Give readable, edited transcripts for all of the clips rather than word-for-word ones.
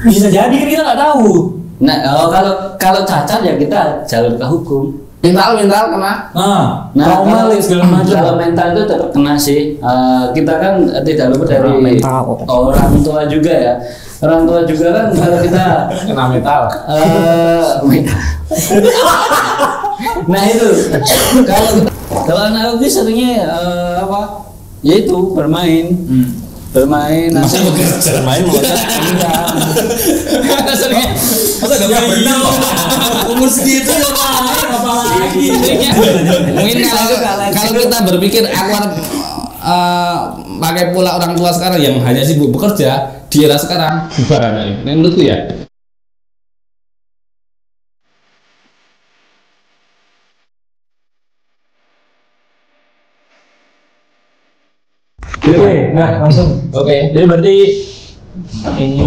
Bisa jadi kan kita nggak tahu. Nah, kalau cacat ya kita jalur ke hukum. Mental kena. Trauma segala macam. Kalau mental itu tetap kena sih. Kita kan tidak luput dari orang tua juga ya. Orang tua juga kan kalau kita Kena mental. mental. Nah itu kalau anak itu seringnya apa? Yaitu bermain. Bermain Masa bekerja main enggak. Masa gak benar umur segitu ya main apalagi. Mungkin kalau kita berpikir Anwar pakai pola orang tua sekarang yang hanya sibuk bekerja di era sekarang gimana ini? Menurutku ya. Oke, nah langsung. Oke. Jadi berarti ini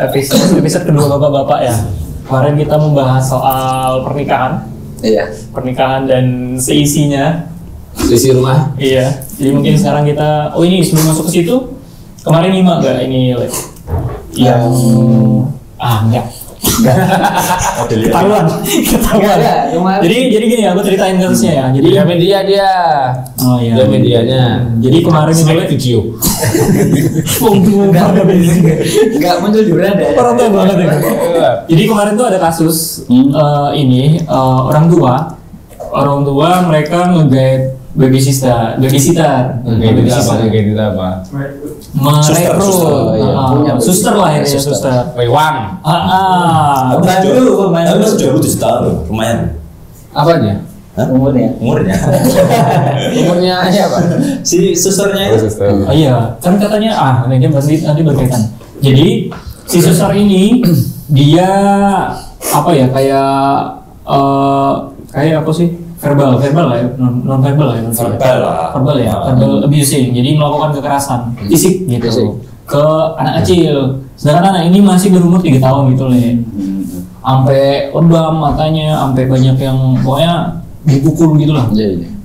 episode kedua bapak-bapak ya. Kemarin kita membahas soal pernikahan. Iya. Pernikahan dan seisinya. Sisi rumah. Iya. Jadi mungkin sekarang kita, ini sebelum masuk ke situ, kemarin nyimak gak ini yang enggak. Ketahuan. Jadi gini aku ceritain kasusnya ya. Jadi Dia media dia. Oh iya. Dia medianya. Jadi kemarin itu video. Enggak muncul di beranda. Orang tua banget ya. Jadi kemarin tuh ada kasus orang tua mereka nge-guide babysitter apa? merekrut punya suster lah ya suster. Wewang. Dulu Tapi masih 20 juta loh, lumayan. Apanya? umurnya. Umurnya apa? Si susternya itu. Oh iya, kan katanya nanti berkaitan. Jadi si suster ini dia apa ya kayak apa sih? verbal lah ya, non verbal ya, verbal abusing, jadi melakukan kekerasan fisik gitu ke anak kecil. Sedangkan anak ini masih berumur 3 tahun gitu Le. Sampai lebam matanya, sampai banyak yang pokoknya dipukul gitu lah.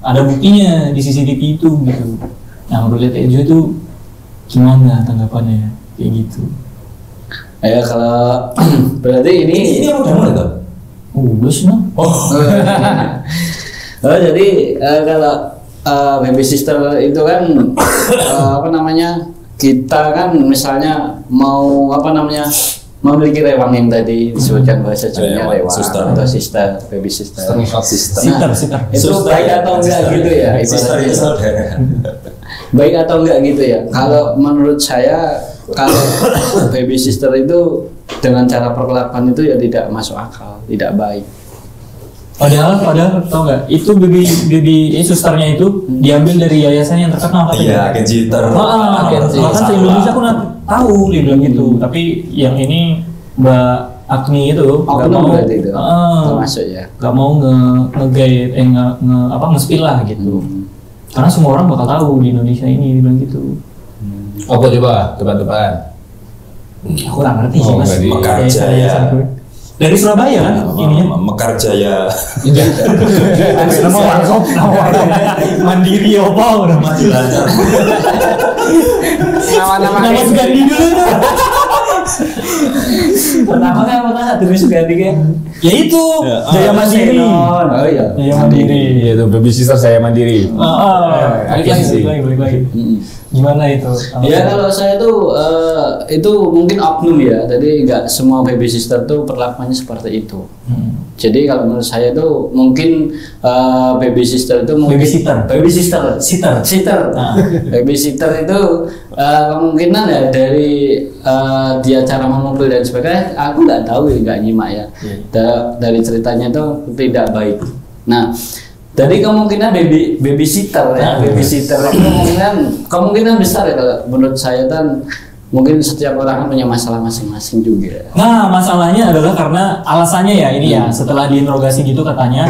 Ada buktinya di CCTV itu gitu. Nah menurut Ejo itu gimana tanggapannya kayak gitu? Ya kalau berarti ini udah mulai tuh. Udah sih no. Jadi kalau baby sister itu kan kita kan misalnya memiliki rewang yang tadi disebutkan bahasa Jawanya rewang atau sister, baby sister. Sister. Itu baik atau enggak gitu ya? Baik atau enggak gitu ya? Kalau menurut saya kalau baby sister itu dengan cara perlakuan itu ya tidak masuk akal, tidak baik. Padahal tau nggak, itu baby ini susternya itu diambil dari yayasan yang terkenal katanya. Iya, Genjiter. Bahkan se Indonesia aku tahu dia bilang gitu. Tapi yang ini Mbak Agni itu nggak mau, termasuk ya, nggak mau nge-guide, nge-spill lah gitu. Karena semua orang bakal tahu di Indonesia ini dia bilang gitu. Apa coba tebak-tebakan? Aku nggak ngerti sih mas. Mekarjaya. Dari Surabaya kan ininya. Mekarjaya. Nama Mandiri apa udah Maju lancar. nama Sugandi dulu tuh. Pertama kan apa tuh Sugandi kan? Ya itu Jaya Mandiri. Oh iya. Jaya Mandiri. Itu baby sister saya mandiri. Balik lagi. Gimana itu? Ya kalau saya tuh itu mungkin oknum ya. Jadi nggak semua baby sister tuh perlakuannya seperti itu. Jadi kalau menurut saya tuh mungkin baby sister itu mungkin baby sister itu kemungkinan ya dari dia cara memukul dan sebagainya. Aku nggak tahu ya, nggak nyimak ya. Dari ceritanya itu tidak baik. Nah. Jadi kemungkinan babysitter ya, babysitter itu kemungkinan besar ya kalau menurut saya kan mungkin setiap orang punya masalah masing-masing juga. Nah masalahnya adalah karena alasannya ya ini ya setelah diinterogasi gitu katanya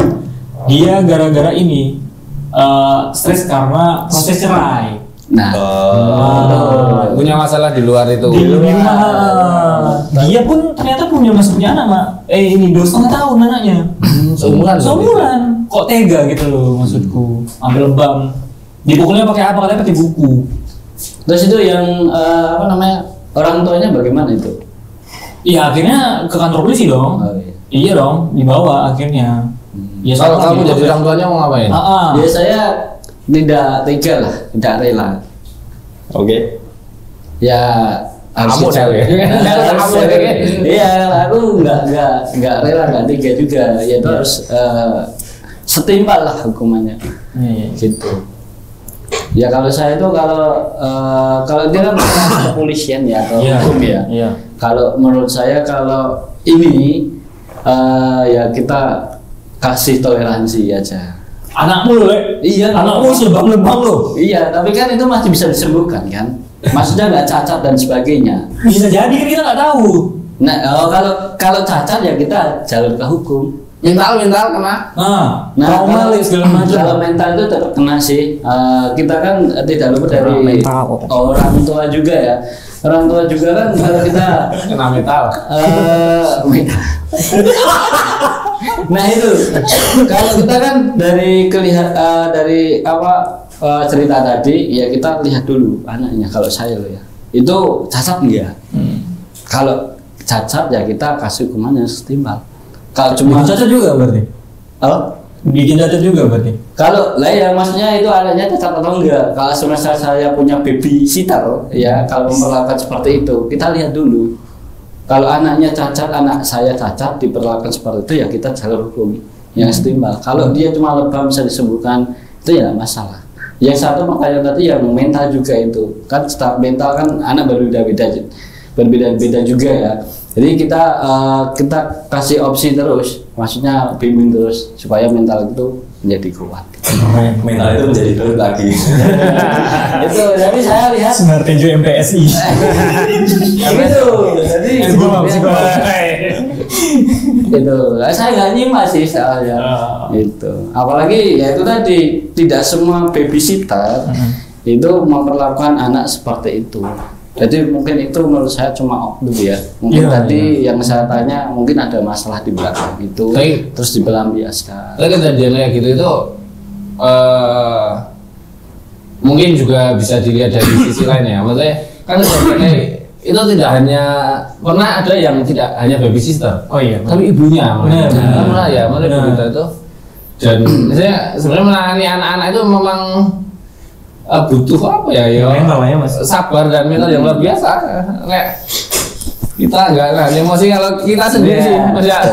dia gara-gara ini stres karena proses cerai. Punya masalah di luar itu. Di rumah. Dia pun ternyata punya anak mak. Ini 2,5 tahun anaknya. Seumuran. Kok tega gitu loh maksudku. Ambil lebam. Dipukulnya pakai apa? Katanya pakai buku. Terus itu yang orang tuanya bagaimana itu? Iya akhirnya ke kantor polisi dong. Oh, iya. Iya dong, dibawa akhirnya. Ya Kalau sama kamu gitu. jadi orang tuanya mau ngapain? Ya saya tidak tega lah, tidak rela. Oke. Ya harus Kamu dicari. deh. Kamu deh. Iya, aku nggak rela, nggak tega juga. Ya itu harus setimpal lah hukumannya. Iya. Gitu. Ya kalau saya itu kalau dia kan kepolisian ya atau Iya. hukum ya. Iya. Kalau menurut saya kalau ini ya kita kasih toleransi aja. Anakmu loh, Le. Iya. Anakmu lebam-lebam loh. Iya, tapi kan itu masih bisa disembuhkan kan? Maksudnya nggak cacat dan sebagainya. Bisa jadi kan kita nggak tahu. Nah, kalau cacat ya kita jalur ke hukum. Mental kena. Nah, Nah, trauma kalau, segala macam. kalau mental itu tetap kena sih. Kita kan tidak luput dari Mental. orang tua juga ya. Orang tua juga kan kalau kita Kena mental. mental. Nah itu kalau kita kan dari dari cerita tadi ya kita lihat dulu anaknya. Kalau saya loh ya itu cacat enggak? Kalau cacat ya kita kasih hukuman yang setimpal. Kalau cuma Bikin cacat juga berarti. oh, Bikin cacat juga berarti. kalau lah ya maksudnya itu anaknya cacat atau enggak? Kalau semasa saya punya babysitter ya kalau memperlakukan seperti itu kita lihat dulu. Kalau anaknya cacat, anak saya cacat diperlakukan seperti itu ya kita jalur hukum yang setimpal. Kalau dia cuma lebam bisa disembuhkan itu ya nggak masalah. Yang satu makanya tadi yang mental juga itu kan setelah mental kan anak berbeda-beda juga ya. Jadi kita kasih opsi terus, maksudnya bimbing terus supaya mental itu menjadi kuat. Mental itu menjadi turut lagi. Itu jadi saya lihat Senar Tenjo MPSI. itu. Jadi itu saya nggak nyimak sih soalnya itu. Apalagi ya itu tadi tidak semua babysitter itu memperlakukan anak seperti itu. Jadi mungkin itu menurut saya cuma oknum ya. Mungkin Iya, tadi yang saya tanya mungkin ada masalah di belakang itu, terus dipelampiaskan. Tapi kejadian kayak gitu itu mungkin juga bisa dilihat dari sisi lain ya. Maksudnya kan sebenarnya itu tidak hanya pernah ada yang tidak hanya babysitter. Oh iya. Tapi ibunya Benar. pernah ya, maksudnya Benar. berita itu. Dan saya sebenarnya menangani anak-anak itu memang butuh apa ya? Mental ya, Mas. Sabar dan mental yang luar biasa. Kayak kita enggak emosi kalau kita sendiri sih, Mas ya.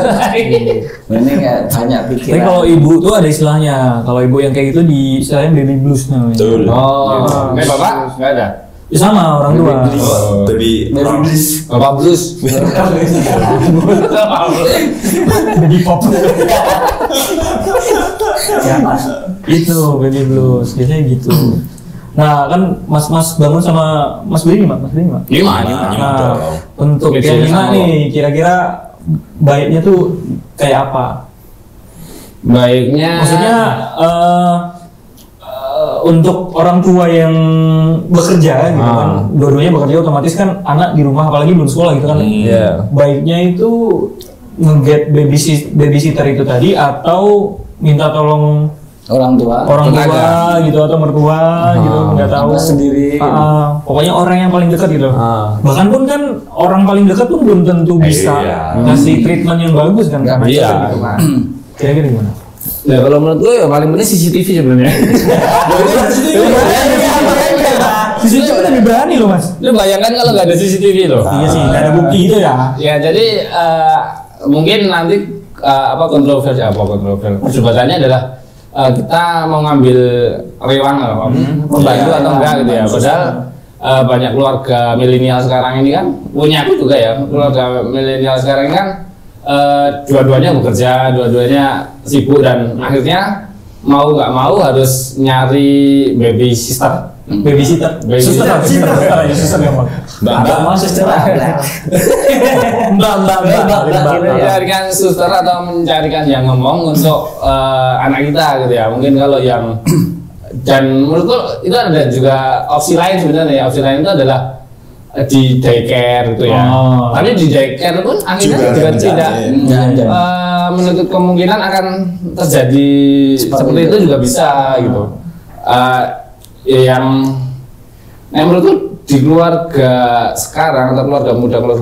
Ini kayak banyak Tapi pikiran. kalau ibu tuh ada istilahnya. Kalau ibu yang kayak gitu di istilahnya baby blues namanya. Betul. Oh, kayak bapak enggak ada. Ya sama orang tua. Oh, baby Bapak blues. Baby pop. Itu baby blues. Biasanya gitu. Nah kan Mas Bangun sama Mas Beni Mak. Lima. Nah, untuk Beda yang sama lima nih kira-kira baiknya tuh kayak apa? Baiknya. Maksudnya untuk orang tua yang bekerja gitu kan, dua-duanya bekerja otomatis kan anak di rumah apalagi belum sekolah gitu kan. Iya. Baiknya itu nge-get babysitter itu tadi atau minta tolong orang tua gitu atau mertua gitu nggak tahu Apa sendiri pokoknya orang yang paling dekat gitu. Bahkan pun kan orang paling dekat pun belum tentu bisa kasih treatment yang bagus kan karena Iya. gitu kan. Kira-kira gimana? Ya kalau menurut gue ya paling penting CCTV sebenarnya. CCTV lebih berani loh Mas. Lu bayangkan kalau nggak ada CCTV loh. Iya sih, nggak ada bukti gitu ya. Ya jadi mungkin nanti kontroversi. Perdebatannya adalah kita mau ngambil rewang membantu atau enggak gitu ya. Padahal banyak keluarga milenial sekarang ini kan punya aku juga ya, keluarga milenial sekarang ini kan dua-duanya bekerja, dua-duanya sibuk dan akhirnya mau nggak mau harus nyari babysitter. Suster gampang. Mbak mau suster Mbak. Mencarikan suster atau mencarikan yang ngomong untuk anak kita gitu ya. Mungkin kalau yang dan menurutku itu ada juga opsi lain sebenarnya. Opsi lain itu adalah di daycare gitu ya. Tapi di daycare pun akhirnya juga tidak menutup kemungkinan akan terjadi seperti itu juga bisa gitu. Yang menurutku di keluarga sekarang atau keluarga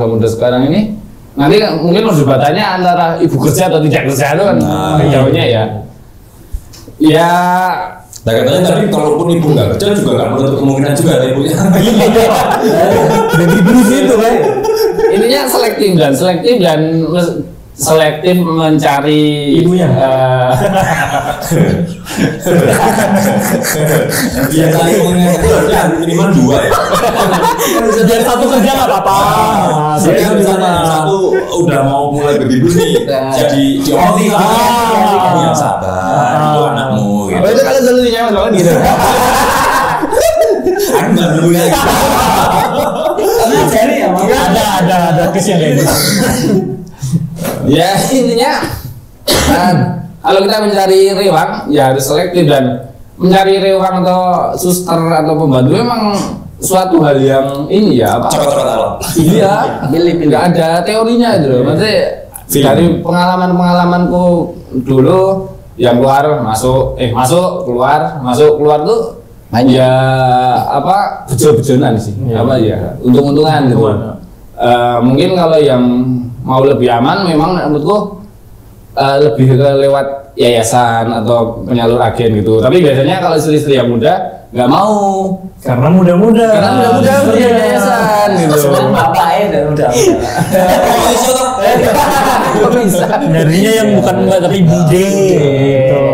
muda sekarang ini nanti mungkin perdebatannya antara ibu kerja atau tidak kerja itu kan jauhnya ya. Ya. Nah katanya tapi kalaupun ibu nggak kerja juga nggak menutup kemungkinan juga ada ibunya. Dan ibu itu kan. Intinya selektif mencari ibunya. Ya kali kemungkinan itu harusnya minimal 2 ya. Biar satu kerja nggak apa-apa. Jadi kan misalnya satu udah mau mulai begitu nih, jadi diomongin kamu yang sabar, itu anakmu. Gitu. Itu kalian selalu nyaman banget gitu. Aku nggak dulu ya. Jadi ya, ada kes yang kayak gitu. Ya intinya kan kalau kita mencari rewang ya harus selektif, dan mencari rewang atau suster atau pembantu memang suatu hal yang ini ya apa? Cepat-cepat alam. Iya, nggak ada teorinya gitu loh. Nanti dari pengalamanku dulu yang keluar masuk keluar tuh ya apa bejo-bejonan sih, apa ya untung-untungan gitu. Mungkin kalau yang mau lebih aman memang menurutku lebih ke lewat yayasan atau penyalur agen gitu. Tapi biasanya kalau istri-istri yang muda nggak mau karena muda-muda punya yayasan gitu. Bapaknya dan udah. Bisa. Nyarinya yang bukan mbak tapi bude.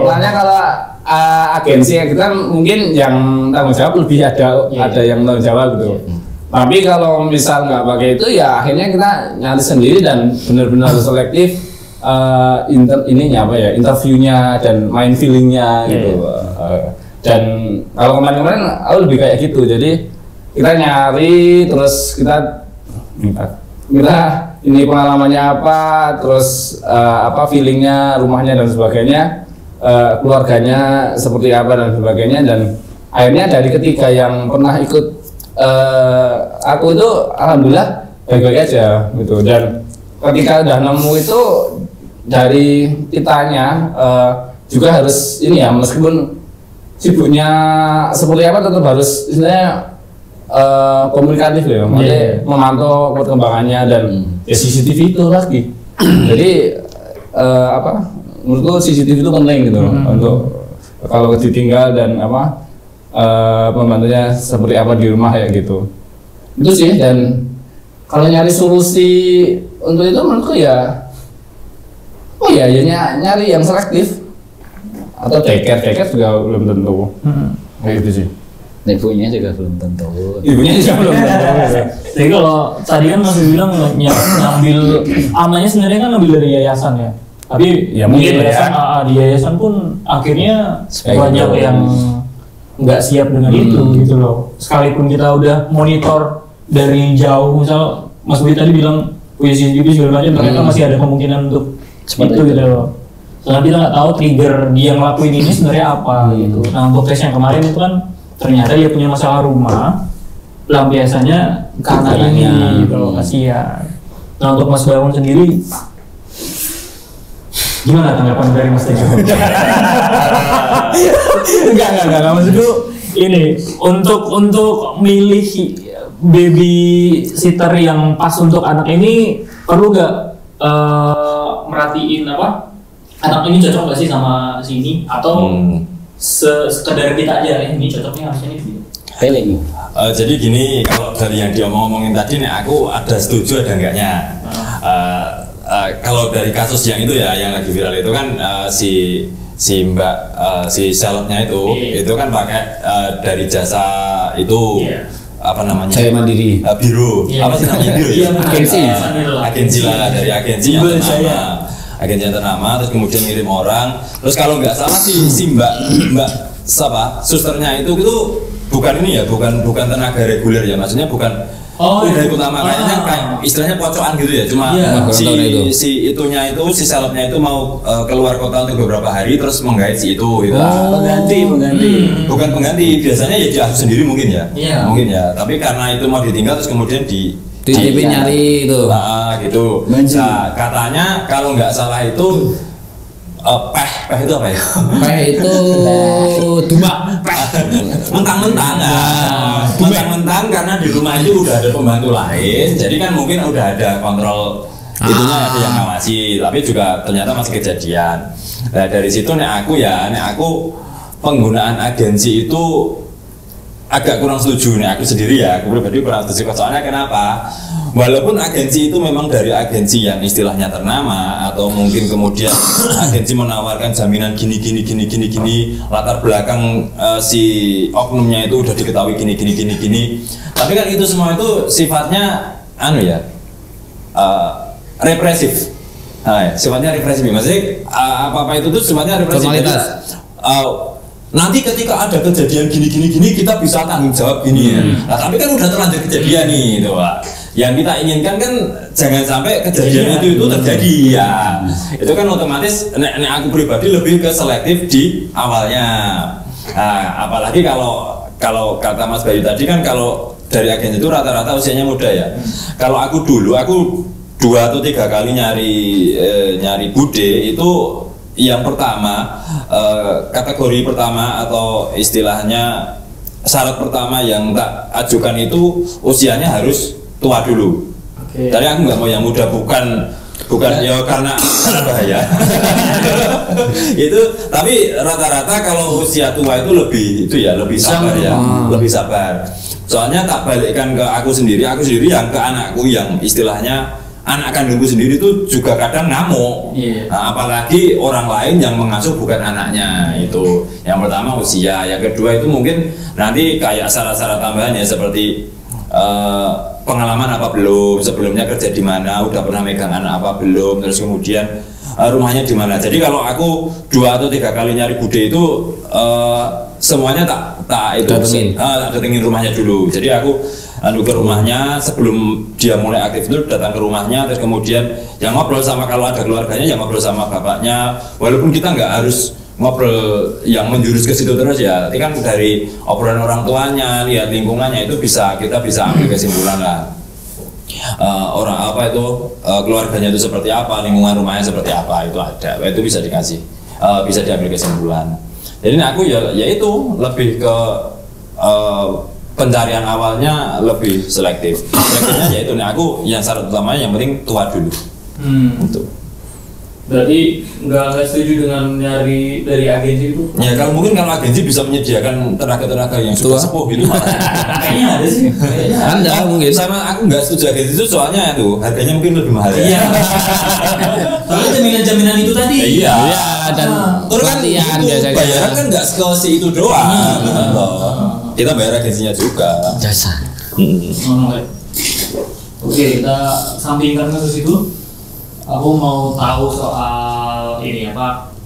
Makanya kalau agensi kita mungkin yang tanggung jawab lebih ada yang tanggung jawab gitu. Tapi kalau misal nggak pakai itu ya akhirnya kita nyari sendiri dan benar-benar selektif interviewnya dan main feelingnya gitu. Dan kalau kemarin-kemarin aku lebih kayak gitu, jadi kita nyari terus kita ini pengalamannya apa, terus apa feelingnya, rumahnya dan sebagainya, keluarganya seperti apa dan sebagainya, dan akhirnya dari ketiga yang pernah ikut aku itu alhamdulillah baik-baik aja gitu. Dan ketika udah nemu itu dari kitanya juga harus ini ya, meskipun sibuknya seperti apa tetap harus istilahnya komunikatif ya, maksudnya memantau perkembangannya dan CCTV itu lagi. Jadi apa menurutku CCTV itu penting gitu untuk kalau ditinggal dan apa pembantunya seperti apa di rumah ya gitu. Itu sih. Dan kalau nyari solusi untuk itu menurutku ya nyari yang selektif atau take care juga belum tentu. Kayak gitu sih. Ibunya juga belum tentu. Jadi kalau tadi kan masih bilang ngambil amannya sebenarnya kan ngambil dari yayasan ya. Tapi ya mungkin yayasan, di yayasan pun akhirnya banyak yang nggak siap dengan itu gitu loh. Sekalipun kita udah monitor dari jauh, misal Mas Budi tadi bilang punya CCTV segala macam, ternyata masih ada kemungkinan untuk itu gitu loh. Soalnya kita nggak tahu trigger dia ngelakuin ini sebenarnya apa gitu. Nah untuk tes yang kemarin itu kan ternyata dia punya masalah rumah, pelampiasannya karena ini gitu loh, kasihan. Nah untuk Mas Bangun sendiri gimana tanggapan dari Mas Tejo? Enggak maksudku ini untuk milih baby sitter yang pas untuk anak ini perlu nggak merhatiin apa anak ini cocok nggak sih sama sini atau sekedar kita aja ini cocoknya harusnya ini feeling. Jadi gini, kalau dari yang dia ngomongin tadi nih aku ada setuju ada enggaknya. Kalau dari kasus yang itu ya yang lagi viral itu kan si mbak si selebnya itu kan pakai dari jasa itu apa namanya Jaya Mandiri biru apa sih namanya biru ya agensi lah, dari agensi yang ternama, agensi yang ternama, terus kemudian ngirim orang, terus kalau nggak salah si mbak siapa susternya itu bukan ini ya, bukan tenaga reguler ya, maksudnya bukan dari utama, kayaknya kayak istilahnya pocokan gitu ya, cuma si selebnya itu mau keluar kota untuk beberapa hari terus menggait si itu gitu. Pengganti bukan pengganti, biasanya ya dia sendiri mungkin ya, tapi karena itu mau ditinggal terus kemudian di TV nyari itu gitu. Nah katanya kalau nggak salah itu peh itu apa ya? Peh itu dumak. Mentang-mentang mentang-mentang karena di rumah itu udah ada pembantu lain, jadi kan mungkin udah ada kontrol itunya ada yang ngawasi, tapi juga ternyata masih kejadian. Nah dari situ nek aku penggunaan agensi itu agak kurang setuju nih aku sendiri ya, aku pribadi kurang setuju. Soalnya kenapa? Walaupun agensi itu memang dari agensi yang istilahnya ternama atau mungkin kemudian agensi menawarkan jaminan gini, latar belakang si oknumnya itu udah diketahui gini. Tapi kan itu semua itu sifatnya represif. Sifatnya represif. Maksudnya apa itu tuh sifatnya represif. Nanti ketika ada kejadian gini kita bisa tanggung jawab gini ya. Nah, tapi kan udah terlanjur kejadian nih itu Pak. Yang kita inginkan kan jangan sampai kejadian itu terjadi ya. Itu kan otomatis nek aku pribadi lebih ke selektif di awalnya. Nah, apalagi kalau kata Mas Bayu tadi kan kalau dari agensi itu rata-rata usianya muda ya. Kalau aku dulu 2 atau 3 kali nyari bude itu yang pertama kategori pertama atau istilahnya syarat pertama yang tak ajukan itu usianya harus tua dulu. Tadi aku nggak mau yang muda bukan ya karena bahaya. Itu tapi rata-rata kalau usia tua itu lebih sabar ya, lebih sabar. Soalnya tak balikkan ke aku sendiri yang ke anakku yang istilahnya anak kandungku sendiri tuh juga kadang ngamuk. Nah, apalagi orang lain yang mengasuh bukan anaknya itu. Yang pertama usia, yang kedua itu mungkin nanti kayak syarat-syarat tambahannya seperti pengalaman apa belum, sebelumnya kerja di mana, udah pernah megang anak apa belum, terus kemudian rumahnya di mana. Jadi kalau aku 2 atau 3 kali nyari bude itu semuanya tak datengin rumahnya dulu. Jadi aku ke rumahnya sebelum dia mulai aktif itu datang ke rumahnya, terus kemudian yang ngobrol sama, kalau ada keluarganya yang ngobrol sama bapaknya, walaupun kita nggak harus ngobrol yang menjurus ke situ terus ya, tapi kan dari obrolan orang tuanya, lihat lingkungannya itu kita bisa ambil kesimpulan lah. Orang apa itu keluarganya itu seperti apa, lingkungan rumahnya seperti apa, itu ada, itu bisa bisa diambil kesimpulan. Jadi aku ya itu lebih ke pencarian awalnya lebih selektif. Selektifnya yaitu aku yang syarat utamanya yang penting tua dulu. Gitu. Berarti nggak setuju dengan nyari dari agensi itu? Ya kalau agensi bisa menyediakan tenaga yang sudah sepuh gitu. Kayaknya ada sih. Anda mungkin. Sama aku nggak setuju agensi itu soalnya itu harganya mungkin lebih mahal. Iya. Soalnya jaminan itu tadi. Iya. Dan terus kan biasanya bayaran kan nggak sekali itu doang. Kita bayar agensinya juga. Jasa. Oke, kita sampingkan ke situ. Aku mau tahu soal ini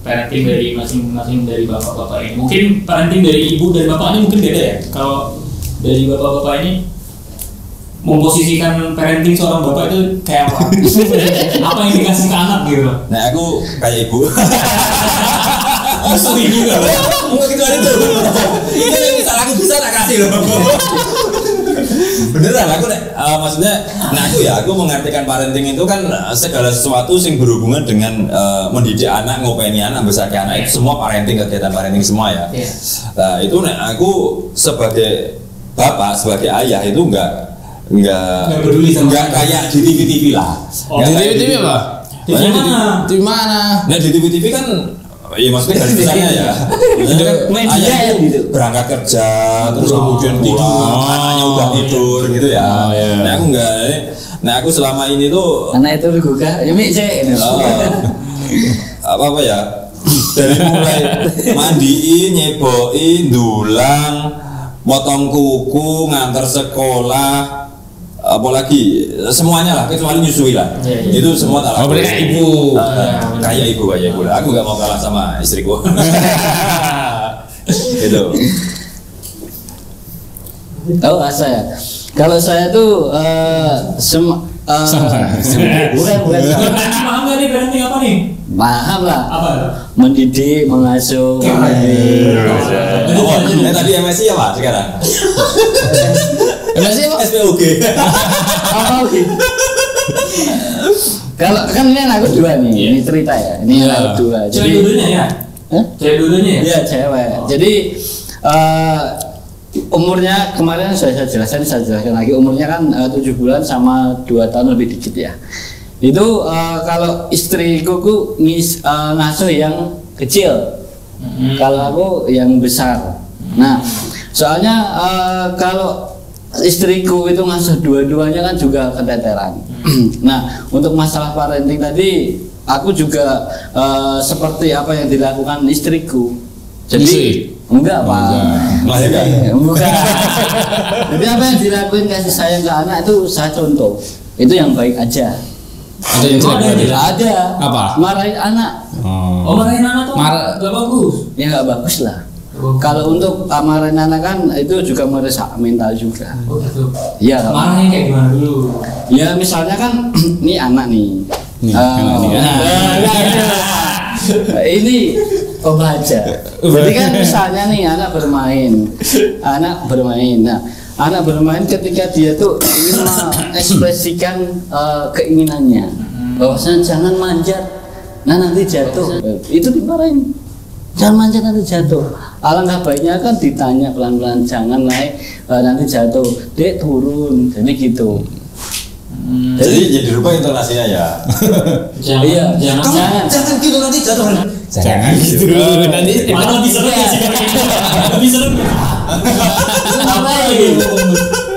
parenting dari masing-masing dari bapak-bapak ini. Mungkin parenting dari ibu dan bapak ini mungkin beda ya. Kalau dari bapak-bapak ini memposisikan parenting seorang bapak itu kayak apa? Apa yang dikasih ke anak gitu? Nah aku kayak ibu. Setuju juga. Mau gitu aja tuh. Itu yang misal aku bisa tak kasih loh. Beneran aku maksudnya aku mengartikan parenting itu kan segala sesuatu yang berhubungan dengan mendidik anak, ngopeni anak, besarkan anak, itu semua kegiatan parenting semua ya. Nah itu aku sebagai bapak, sebagai ayah itu enggak peduli sama enggak kayak di TV lah. Di TV apa? Di mana? Nah di TV kan iya maksudnya garis besarnya ya. Ayah gitu. Berangkat kerja, terus kemudian pulang, anaknya udah tidur gitu ya. Nah aku enggak. Nah aku selama ini tuh anak itu juga ya mik cek. Apa ya? Dari mulai mandiin, nyebokin, dulang, potong kuku, ngantar sekolah, apalagi semuanya lah kecuali nyusui lah. Itu semua tak lakukan. Ibu kayak ibu lah. Aku nggak mau kalah sama istriku. Gitu. Tahu saya. Kalau saya tuh bukan. Paham nggak nih parenting apa nih? Paham lah. Apa? Mendidik, mengasuh. Tadi MSI apa sekarang? MSI apa? SPOG. Kalau kan ini aku 2 nih, ini cerita ya. Ini aku 2. Cewek dulunya ya? Cewek dulunya ya? Iya cewek. Jadi umurnya kemarin saya jelaskan lagi, umurnya kan 7 bulan sama 2 tahun lebih dikit ya. Itu kalau istriku ngasuh yang kecil, kalau aku yang besar. Nah, soalnya kalau istriku itu ngasuh dua-duanya kan juga keteteran. Nah, untuk masalah parenting tadi, aku juga seperti apa yang dilakukan istriku. Jadi enggak Pak. Enggak. Jadi apa yang dilakukan kasih sayang ke anak itu saya contoh. Itu yang baik aja. Ada yang jelek? Ada. Apa? Marahin anak. Oh, marahin anak tuh nggak bagus. Ya nggak bagus lah. Kalau untuk marahin anak kan itu juga merusak mental juga. Oh gitu. Iya. Marahnya kayak gimana dulu? Ya misalnya kan ini anak nih. Ini pembaca. Jadi kan misalnya nih anak bermain. Nah, anak bermain ketika dia tuh ingin mengekspresikan keinginannya, bahwasanya jangan manjat, nah nanti jatuh. Itu dimarahin. Jangan manjat nanti jatuh. Alangkah baiknya kan ditanya pelan-pelan, jangan naik nanti jatuh. Dek turun. Jadi gitu. Jadi rubah intonasinya ya. Jangan gitu nanti jatuh. Jangan gitu. Nanti malah lebih serem ya sih. Lebih serem.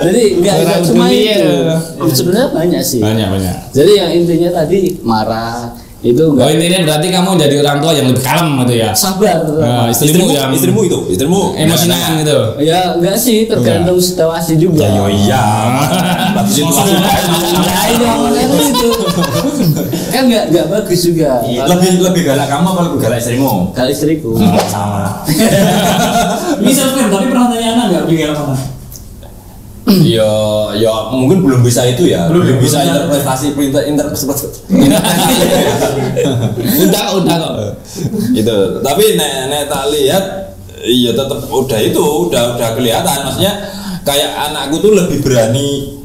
Jadi enggak cuma itu. Sebenarnya banyak sih. Banyak. Jadi yang intinya tadi marah itu enggak. Oh intinya berarti kamu jadi orang tua yang lebih kalem gitu ya. Sabar. Nah, istrimu emosian gitu. Ya enggak sih, tergantung situasi juga. Ya iya. Situasi itu. Kan enggak bagus juga. Lebih galak kamu apa lebih galak istrimu? Kalau istriku. Sama. Bisa tapi pernah tanya anak nggak lebih galak mana? Ya mungkin belum bisa itu ya. Belum bisa interpretasi Udah kok. Itu. Tapi nek tak lihat iya tetap udah kelihatan, maksudnya kayak anakku tuh lebih berani.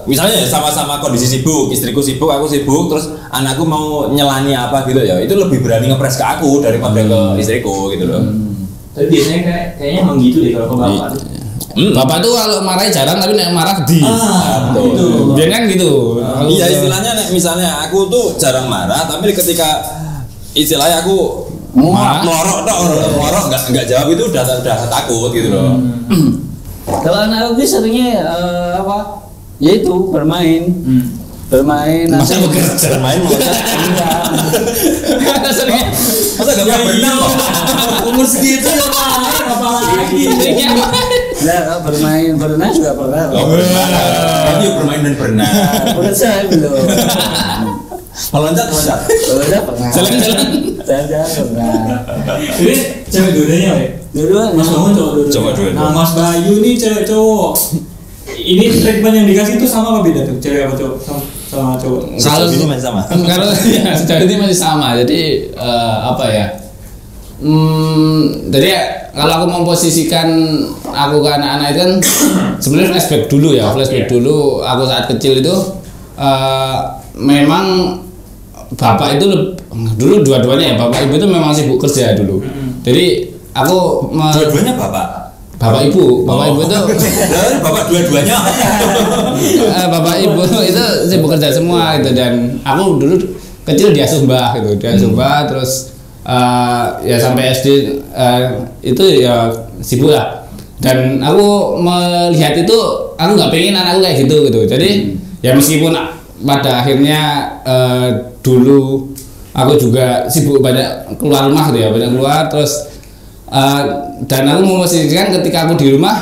Misalnya ya sama-sama kondisi sibuk, istriku sibuk, aku sibuk, terus anakku mau nyelani apa gitu ya, itu lebih berani ngepres ke aku daripada ke istriku gitu loh. Tapi biasanya kayaknya emang gitu deh kalau ke bapak. Bapak tuh kalau marahnya jarang, tapi nek marah gede. Betul. Dia kan gitu. Iya istilahnya nek misalnya aku tuh jarang marah, tapi ketika istilahnya aku melorok nggak jawab itu udah takut gitu loh. Kalau anak aku seringnya ya itu bermain. Masa bekerja bermain masa gak berenang Umur segitu ya main apalagi. Nah, berenang juga pernah. Tapi bermain dan berenang. Udah saya belum. Meloncat. Udah pernah. Jalan. Saya pernah. Ini cewek dua-duanya ya? Dua-duanya. Mas Bangun cowok dua. Nah Mas Bayu nih cewek cowok. Ini treatment yang dikasih itu sama apa beda tuh? Cewek apa cowok? Sama cowok. Kalau ini masih sama. Kalau ya, sejauh ini masih sama. Jadi apa ya? Jadi kalau aku memposisikan aku ke anak-anak itu kan sebenarnya flashback dulu ya. Flashback dulu aku saat kecil itu memang bapak itu dulu dua-duanya ya, bapak ibu itu memang sibuk kerja dulu. Jadi aku dua-duanya bapak ibu itu bapak dua-duanya bapak ibu itu sibuk kerja semua gitu, dan aku dulu kecil diasuh mbah gitu, terus ya sampai SD itu ya sibuk lah, dan aku melihat itu aku nggak pengen anakku kayak gitu. Jadi ya meskipun pada akhirnya dulu aku juga sibuk banyak keluar rumah gitu ya, banyak keluar terus dan aku memposisikan ketika aku di rumah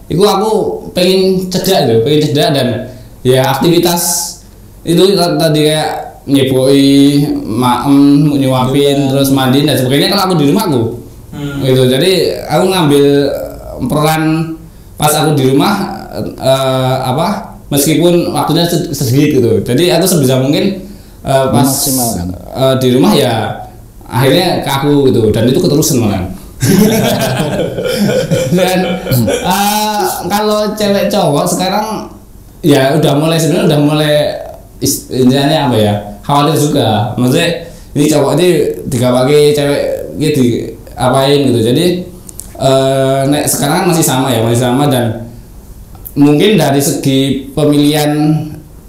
itu aku pengen cedak dan ya aktivitas itu tadi kayak nyeboi, nyuapin, terus mandiin dan sebagainya kalau aku di rumahku gitu. Jadi aku ngambil peran pas aku di rumah meskipun waktunya sedikit gitu. Jadi aku sebisa mungkin pas di rumah ya akhirnya ke aku gitu, dan itu keterusan malah. Dan kalau cewek cowok sekarang ya sebenarnya udah mulai intinya apa ya, khawatir juga. Maksudnya ini cowok ini digawake cewek gitu apain gitu. Jadi sekarang masih sama dan mungkin dari segi pemilihan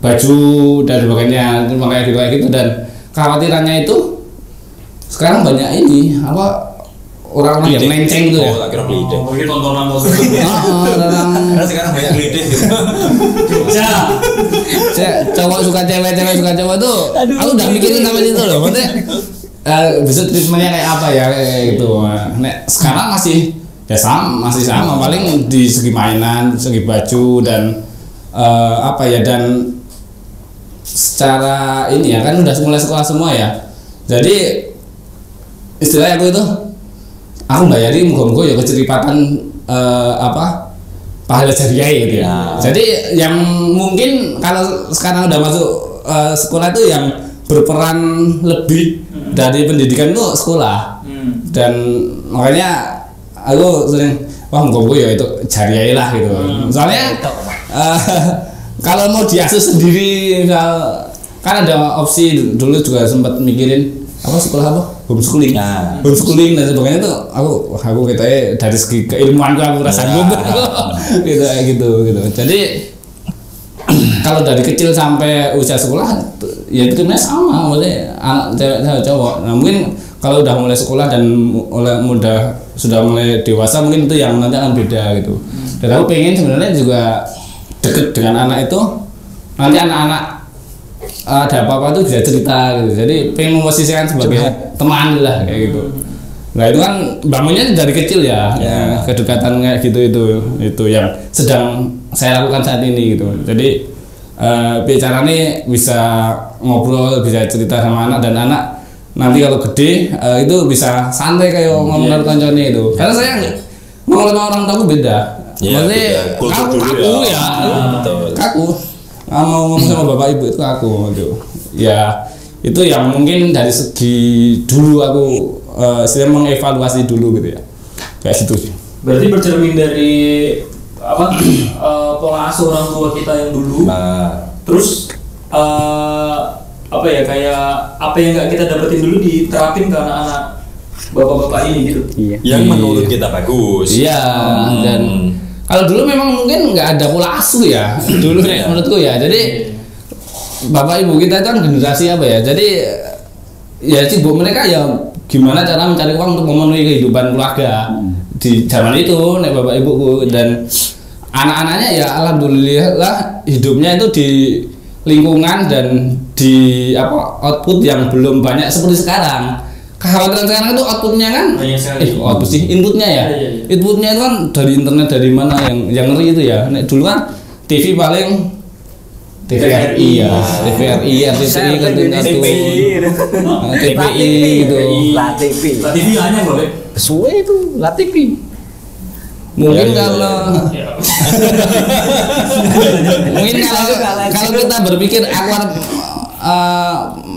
baju dan sebagainya, kayak gitu. Dan kekhawatirannya itu sekarang banyak ini apa orang-orang yang melenceng gitu ya. Oh, akhirnya bleeding. Mungkin tontonan Karena sekarang banyak bleeding gitu. Cowok suka cewek suka cowok tuh. Aku udah mikirin sampai situ loh. Maksudnya bisa treatmentnya kayak apa ya kayak gitu. Nek sekarang masih masih sama paling di segi mainan, segi baju dan apa ya, dan secara ini ya kan udah mulai sekolah semua ya. Jadi istilahnya aku bayari muga-muga ya keceripatan apa pahala jariah gitu ya. Jadi yang mungkin kalau sekarang udah masuk sekolah itu yang berperan lebih dari pendidikan itu sekolah. Dan makanya aku sering muga-muga ya itu jariah lah gitu. Soalnya kalau mau diasuh sendiri kan ada opsi dulu juga sempat mikirin apa sekolah apa homeschooling dan sebagainya tuh aku katanya dari segi keilmuanku aku rasa gitu. Jadi kalau dari kecil sampai usia sekolah ya itu sama, maksudnya anak cewek cowok. Nah mungkin kalau udah mulai sekolah dan sudah mulai dewasa mungkin itu yang nanti akan beda gitu. Dan aku pengen sebenarnya juga deket dengan anak itu, nanti anak-anak ada apa-apa tuh bisa cerita gitu. Jadi pengen memposisikan sebagai teman lah kayak gitu. Nah itu kan bangunnya dari kecil ya. Kedekatan kayak gitu itu yang sedang saya lakukan saat ini gitu. Jadi bicaranya bisa ngobrol, bisa cerita sama anak, dan anak nanti kalau gede itu bisa santai kayak ngomong dengan kancane itu. Karena saya ngomong sama orang tua beda. Maksudnya kaku ya. Kaku. Mau ngomong sama bapak ibu itu aku gitu. Ya itu yang mungkin dari segi dulu aku sedang mengevaluasi dulu gitu ya, kayak situ sih. Berarti bercermin dari apa pola asuh orang tua kita yang dulu. Terus apa ya, kayak apa yang nggak kita dapetin dulu diterapin ke anak-anak bapak-bapak ini gitu. Yang menurut kita bagus. Iya. Dan kalau dulu memang mungkin nggak ada pola asuh ya dulu menurutku ya. Jadi bapak ibu kita itu kan generasi apa ya, jadi ya sibuk mereka ya gimana cara mencari uang untuk memenuhi kehidupan keluarga di zaman itu nek bapak ibuku. Dan anak-anaknya ya alhamdulillah hidupnya itu di lingkungan dan di output yang belum banyak seperti sekarang. Kekhawatiran sekarang itu outputnya kan output sih, inputnya ya. Inputnya itu kan dari internet, dari mana yang ngeri itu ya. Nek dulu kan TV paling TVRI ya, TVRI, RCTI kan TPI gitu. La TV hanya boleh. Suwe itu La TV. Mungkin kalau kita berpikir aku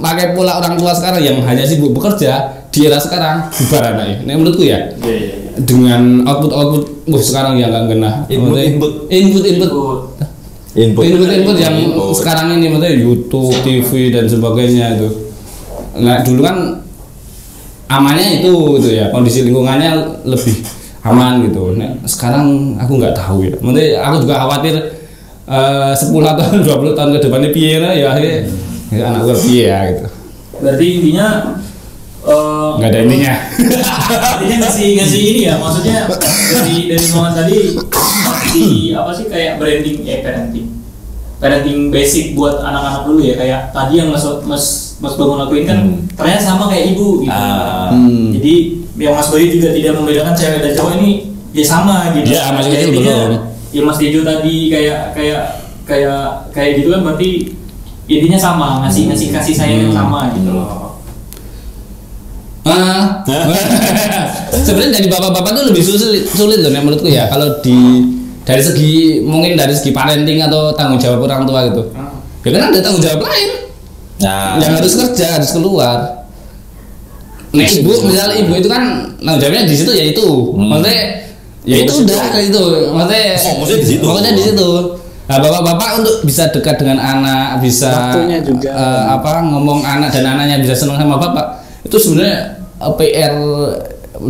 pakai pola orang tua sekarang yang hanya sibuk bekerja di era sekarang, bubar anaknya. Ini menurutku ya. Dengan output sekarang yang nggak kena. Input yang sekarang ini maksudnya YouTube, TV dan sebagainya itu. Nah dulu kan amannya itu ya, kondisi lingkungannya lebih aman gitu. Nah, sekarang aku nggak tahu ya. Maksudnya aku juga khawatir 10 atau 20 tahun ke depannya piye ya anak gue piye ya gitu. Berarti intinya nggak ada intinya. Intinya ngasih ini ya, maksudnya dari omongan tadi apa sih kayak parenting basic buat anak-anak dulu ya, kayak tadi yang Mas Bangun lakuin kan ternyata sama kayak ibu gitu. Jadi yang Mas Bayu juga tidak membedakan cewek dan cowok ini ya sama gitu. Ya masih kecil belum. Ya Mas Dejo tadi kayak gitu kan, berarti intinya sama, ngasih kasih sayang yang sama gitu loh. Sebenarnya dari bapak-bapak tuh lebih sulit loh menurutku ya, kalau dari segi parenting atau tanggung jawab orang tua gitu. Ya kan ada tanggung jawab lain. Yang harus kerja, harus keluar. Nah ibu, misalnya ibu itu kan tanggung jawabnya di situ ya itu. Maksudnya ya itu udah kayak itu. Maksudnya di situ. Nah, bapak-bapak untuk bisa dekat dengan anak, bisa juga, ngomong anak dan anaknya bisa senang sama bapak, itu sebenarnya PR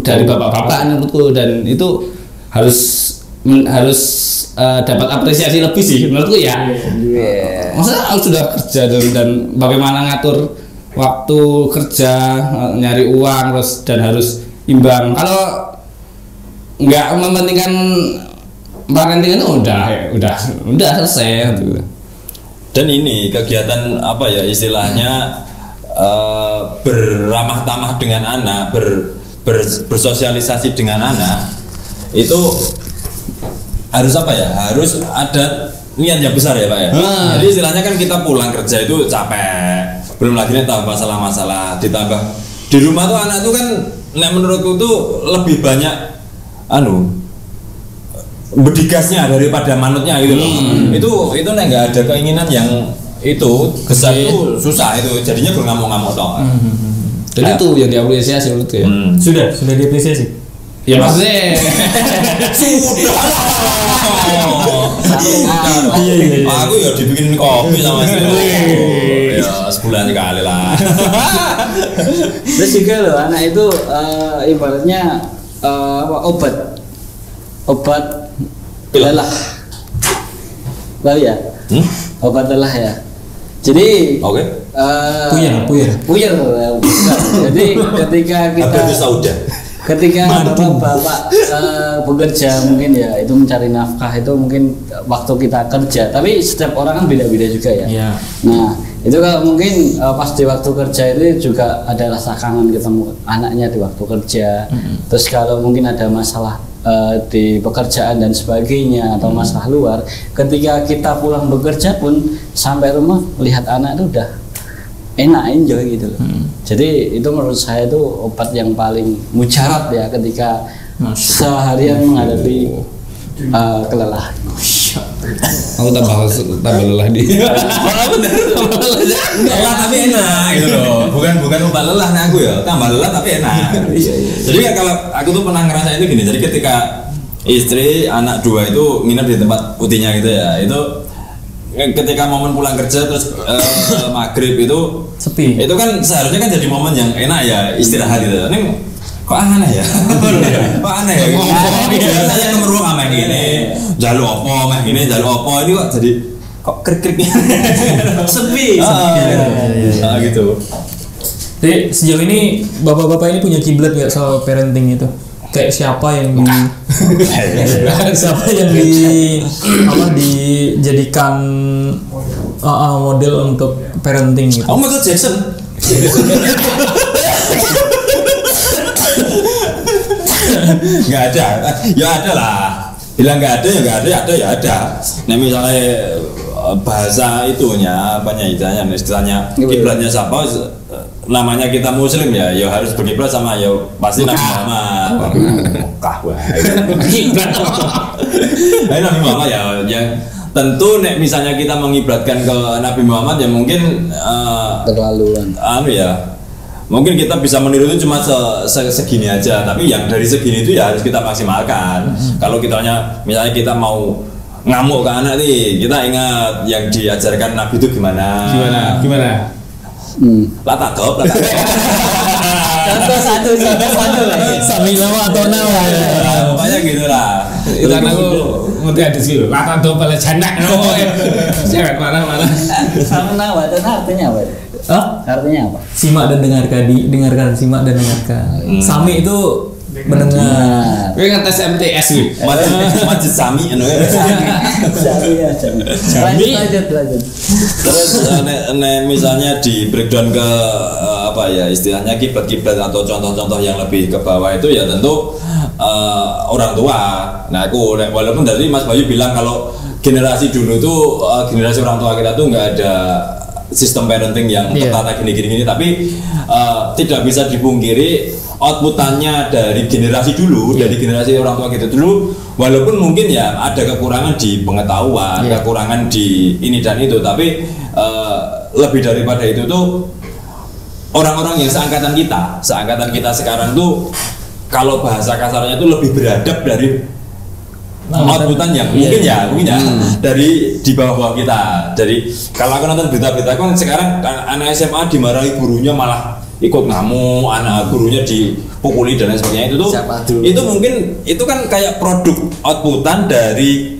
dari bapak-bapak menurutku, dan itu harus harus dapat apresiasi lebih sih menurutku ya. Maksudnya aku sudah kerja dan bagaimana ngatur waktu kerja, nyari uang terus dan harus imbang. Kalau nggak mementingkan parenting itu udah selesai gitu. Dan ini kegiatan apa ya istilahnya beramah tamah dengan anak, bersosialisasi dengan anak itu harus apa ya? Harus ada niat yang besar ya Pak ya. Jadi istilahnya kan kita pulang kerja itu capek, belum lagi nih tambah masalah-masalah, ditambah di rumah tuh anak tuh kan, menurutku tuh lebih banyak bedigasnya daripada manutnya gitu loh. Itu nggak ada keinginan yang itu besar itu susah itu jadinya ngamuk-ngamuk toh. Dan itu yang diapresiasi menurut ya. Sudah diapresiasi. Ya maksudnya aku ya dibikin kopi sama istri. Ya sebulan sekali lah. Terus juga loh anak itu ibaratnya obat lelah. Tahu ya? Obat lelah ya. Jadi puyer. Jadi ketika kita ketika bapak bekerja mungkin ya itu mencari nafkah itu mungkin waktu kita kerja, tapi setiap orang kan beda-beda juga ya. Nah itu kalau mungkin pas di waktu kerja itu juga ada rasa kangen ketemu anaknya di waktu kerja. Terus kalau mungkin ada masalah di pekerjaan dan sebagainya atau masalah luar, ketika kita pulang bekerja pun sampai rumah lihat anak itu udah enak, enjoy gitu loh. Jadi itu menurut saya itu obat yang paling mujarab ya ketika seharian menghadapi kelelahan. Aku tambah lelah di. Lelah tapi enak gitu loh. Bukan obat lelah nih aku ya, tambah lelah tapi enak. Jadi kan kalau aku tuh pernah ngerasa itu gini. Jadi ketika istri anak dua itu nginep di tempat putihnya gitu ya, itu ketika momen pulang kerja terus maghrib itu sepi. Itu kan seharusnya kan jadi momen yang enak ya istirahat gitu. Ini kok aneh ya? Kok aneh ya? Biasanya kemeruh sama gini, jalur opo, ini jalur opo ini kok jadi kok krik-kriknya sepi. Gitu. Jadi sejauh ini bapak-bapak ini punya kiblat nggak soal parenting itu? Kayak siapa yang dijadikan model untuk parenting gitu? Oh, Michael Jackson. Nggak ada, ya ada lah. Bilang nggak ada ya nggak ada, ya ada. Nah misalnya bahasa itunya apanya istilahnya kiblatnya siapa, namanya kita muslim ya harus berkiblat sama ya pasti Nabi Muhammad. Mekah kiblat. Nah Nabi Muhammad ya yang tentu misalnya kita mengiblatkan ke Nabi Muhammad ya mungkin terlaluan. Mungkin kita bisa meniru itu cuma segini aja, tapi yang dari segini itu ya harus kita maksimalkan. Kalau misalnya kita mau ngamuk ke anak nih, kita ingat yang diajarkan Nabi itu gimana? Latakop. Contoh satu Samilama atau nama pokoknya gitu lah. Itu kan aku ngerti hadis gitu. Latakop pada janda cewek mana Samilama itu artinya apa? Artinya apa? Simak dan dengarkan, simak dan dengarkan. Sami itu mendengar. Gue ngetes MTS gitu. Masjid Sami Lanjut. Terus misalnya di breakdown ke istilahnya kiblat atau contoh-contoh yang lebih ke bawah itu ya tentu orang tua. Nah aku walaupun dari Mas Bayu bilang kalau generasi dulu tuh generasi orang tua kita tuh nggak ada sistem parenting yang tertata gini-gini, tapi tidak bisa dipungkiri outputannya dari generasi dulu, dari generasi orang tua kita dulu, walaupun mungkin ya ada kekurangan di pengetahuan, kekurangan di ini dan itu, tapi lebih daripada itu tuh orang-orang yang seangkatan kita sekarang tuh kalau bahasa kasarnya tuh lebih beradab dari outputan yang mungkin ya dari di bawah kita. Jadi kalau aku nonton berita-berita kan sekarang anak SMA dimarahi gurunya malah ikut ngamuk, anak gurunya dipukuli dan lain sebagainya itu mungkin itu kan kayak produk outputan dari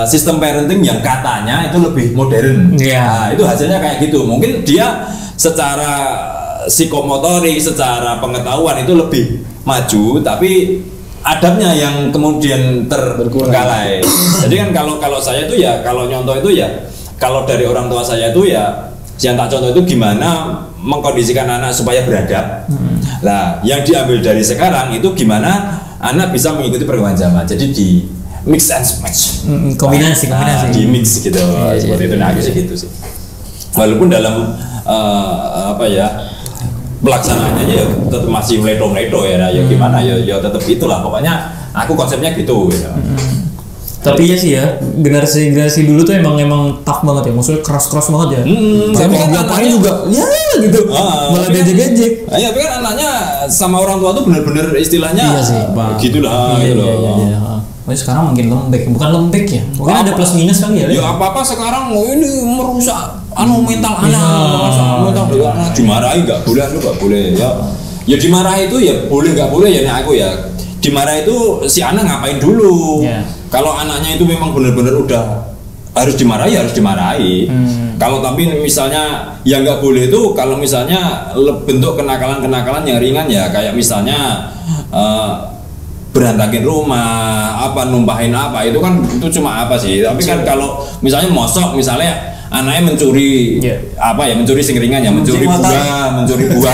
sistem parenting yang katanya itu lebih modern. Nah, itu hasilnya kayak gitu. Mungkin dia secara psikomotorik, secara pengetahuan itu lebih maju, tapi adabnya yang kemudian terbengkalai. Jadi kan kalau saya itu ya, kalau nyontoh itu ya, kalau dari orang tua saya itu ya, yang tak contoh itu gimana mengkondisikan anak supaya beradab. Nah, yang diambil dari sekarang itu gimana anak bisa mengikuti perkembangan zaman. Jadi di mix and match, kombinasi di mix gitu, seperti itu. Nah, aku sih gitu sih. Walaupun dalam pelaksanaannya ya tetap masih meledo ya gimana ya tetap itulah, pokoknya aku konsepnya gitu. Tapi ya sih ya, generasi dulu tuh emang tough banget ya, maksudnya keras banget ya. Tapi kan ngapain juga, ya gitu, malah gejek-gejek. Tapi kan anaknya sama orang tua tuh bener-bener istilahnya gitulah. Sekarang makin lembek, bukan lembek ya, mungkin ada plus minus kali ya. Ya apa sekarang ini merusak mental anak, dimarahi nggak boleh ya dimarahi itu ya boleh nggak boleh ya. Aku ya dimarahi itu si anak ngapain dulu. Kalau anaknya itu memang benar-benar udah harus dimarahi. Kalau tapi misalnya yang nggak boleh itu kalau misalnya bentuk kenakalan yang ringan ya, kayak misalnya berantakin rumah, numpahin itu kan itu cuma sih. Tapi kan kalau misalnya mosok misalnya anaknya mencuri mencuri singringan ya, mencuri buah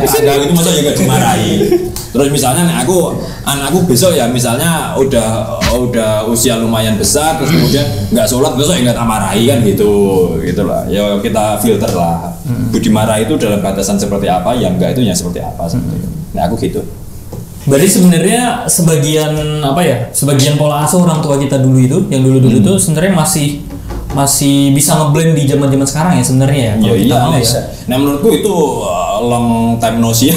ada itu masa juga dimarahi. Terus misalnya anakku besok ya misalnya udah usia lumayan besar, terus kemudian nggak sholat, besok ya nggak marahi kan gitulah ya, kita filter lah. Dimarahi itu dalam batasan seperti apa, yang enggak itu yang seperti apa seperti itu. Nah aku gitu. Berarti sebenarnya sebagian pola asuh orang tua kita dulu itu, yang dulu tuh sebenarnya masih bisa ngeblend di zaman sekarang ya sebenarnya ya. Kalau kita mau ya. Nah menurutku itu long time no see.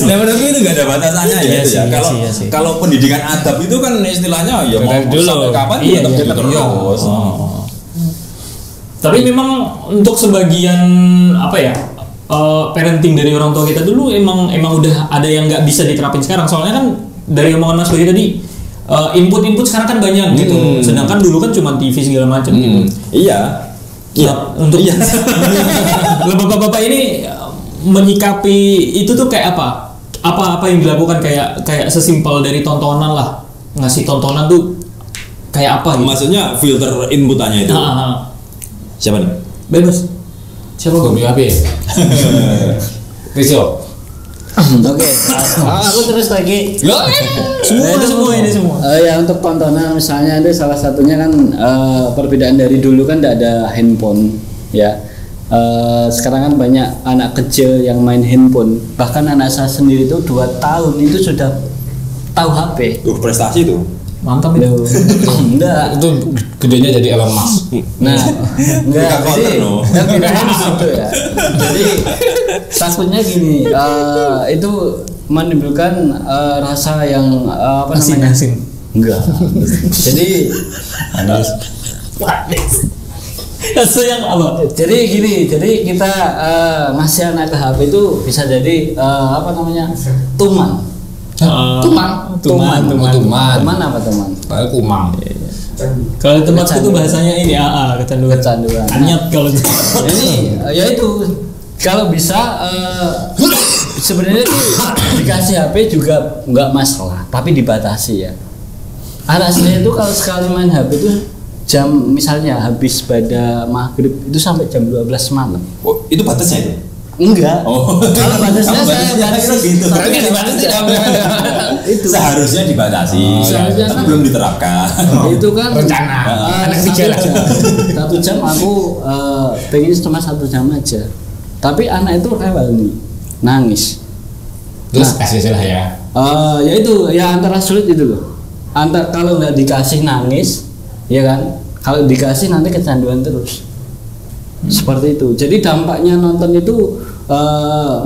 Nah menurutku itu nggak ada batasannya ya. Kalau pendidikan adab itu kan istilahnya ya mau sampai kapan juga tetap terus. Tapi memang untuk sebagian parenting dari orang tua kita dulu emang udah ada yang nggak bisa diterapin sekarang. Soalnya kan dari omongan Mas Boy tadi input sekarang kan banyak gitu. Sedangkan dulu kan cuma TV segala macam gitu. Iya. Untuk bapak-bapak ini menyikapi itu tuh kayak apa? Apa yang dilakukan kayak sesimpel dari tontonan lah. Ngasih tontonan tuh kayak apa gitu? Maksudnya filter inputannya itu. Siapa nih? Bebas. Siapa gue? HP. Riso. Oke, aku terus lagi. Semua ini. Ya untuk tontonan misalnya itu salah satunya kan perbedaan dari dulu kan tidak ada handphone ya. Sekarang kan banyak anak kecil yang main handphone. Bahkan anak saya sendiri itu 2 tahun itu sudah tahu HP. Prestasi itu. Mantap itu. Enggak. Itu gedenya jadi Elon Musk. Nah, enggak. Jadi bedanya di situ ya. Jadi takutnya gini, itu menimbulkan rasa yang asin. Enggak. Jadi rasa yang apa? Jadi gini, kita ngasih anak ke HP itu bisa jadi tuman. Tuman apa teman? Kumang. Kalau tempatku itu bahasanya ini kecanduan. Anyat kalau ini ya itu kalau bisa sebenarnya dikasih HP juga nggak masalah, tapi dibatasi ya. Anak saya itu kalau sekali main HP itu jam misalnya habis pada maghrib itu sampai jam 12 malam. Oh, itu batasnya itu? Enggak. Oh. Kalau batasnya saya batasi gitu. Itu seharusnya dibatasi. Tapi belum diterapkan. Itu kan rencana. Anak kecil aja. 1 jam aku pengen cuma 1 jam aja. Tapi anak itu rewel nih, nangis. Terus kasih lah ya. Ya itu ya antara sulit itu loh. Kalau nggak dikasih nangis, ya kan? Kalau dikasih nanti kecanduan terus. Seperti itu. Jadi dampaknya nonton itu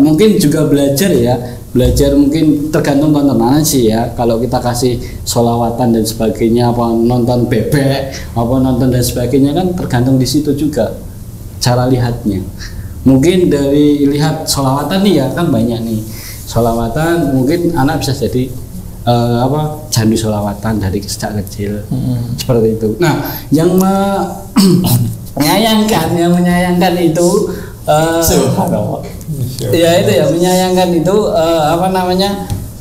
mungkin juga belajar ya. belajar mungkin tergantung tontonan sih ya. Kalau kita kasih sholawatan dan sebagainya, apa nonton bebek, apa nonton dan sebagainya kan tergantung di situ juga cara lihatnya. Mungkin dari lihat sholawatan nih ya kan banyak nih sholawatan, mungkin anak bisa jadi candu sholawatan dari sejak kecil seperti itu. Nah, yang menyayangkan itu ya itu ya menyayangkan itu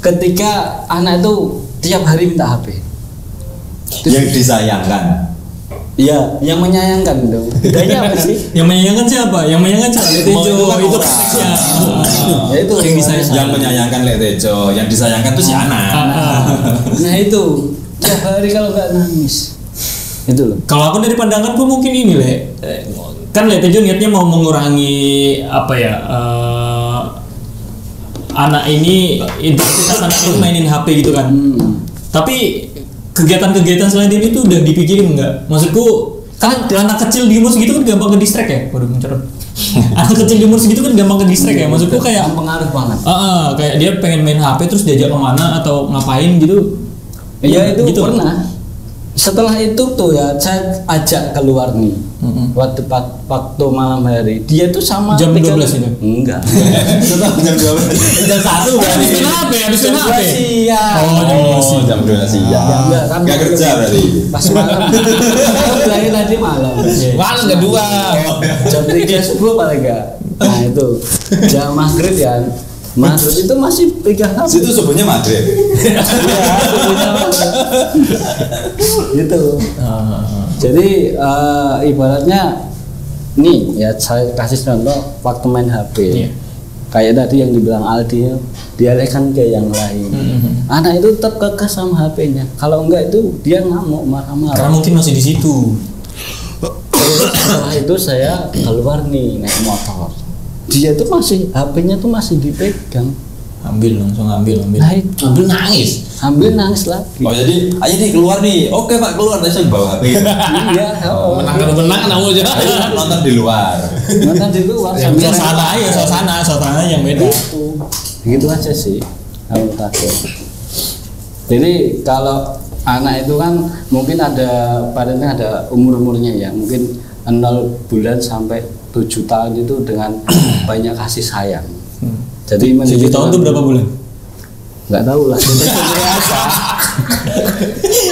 ketika anak itu tiap hari minta HP. Yang disayangkan. Iya, yang menyayangkan itu. Bedanya apa sih? Yang menyayangkan siapa? Yang menyayangkan siapa? Letejo itu konteksnya. Ya itu yang disayangkan. Yang menyayangkan Letejo, yang disayangkan tuh si anak. Nah itu tiap hari kalau nggak nangis. Itu loh. Kalau aku dari pandanganku mungkin ini kan Letejo niatnya mau mengurangi anak ini intensitas anak itu mainin HP gitu kan. Tapi kegiatan-kegiatan selain ini tuh udah dipikirin nggak? Maksudku kan anak kecil di umur segitu kan gampang ke distract ya. Waduh mencerut. Anak kecil di umur segitu kan gampang ke distract ya. Maksudku kayak pengaruh banget. Kayak dia pengen main HP terus diajak kemana atau ngapain gitu. Iya itu gitu. Pernah. Setelah itu tuh ya saya ajak keluar nih. Waktu malam hari dia tuh sama jam 12 itu? Enggak. Jam 12. Jam 1 habis kena HP. Jam 12 siang. Enggak kerja berarti. Pas malam. Bilangin tadi malam. Malam kedua. Jam 3 subuh paling enggak. Nah itu jam maghrib ya. Maghrib itu masih pegang HP. Situ subuhnya maghrib. Iya, subuhnya maghrib. Gitu. Jadi ibaratnya nih ya saya kasih contoh waktu main HP. Kayak tadi yang dibilang Aldi, dialihkan ke yang lain. Anak itu tetap kekeh sama HP-nya. Kalau enggak itu dia ngamuk, marah-marah. Karena mungkin masih di situ. Setelah itu saya keluar nih naik motor. Dia tuh masih HP-nya tuh masih dipegang. Langsung ambil. Nah, itu. Ambil nangis lagi. Oh jadi, ayo nih keluar nih. Oke Pak keluar, saya bawa HP. Iya. Menang kamu aja. Nonton di luar. Suasana yang beda. Gitu aja sih. Aku takut. Jadi kalau anak itu kan mungkin ada parenting ada umurnya ya, mungkin 0 bulan sampai 7 tahun itu dengan banyak kasih sayang. Jadi 7 tahun itu berapa bulan? Nggak tahu lah.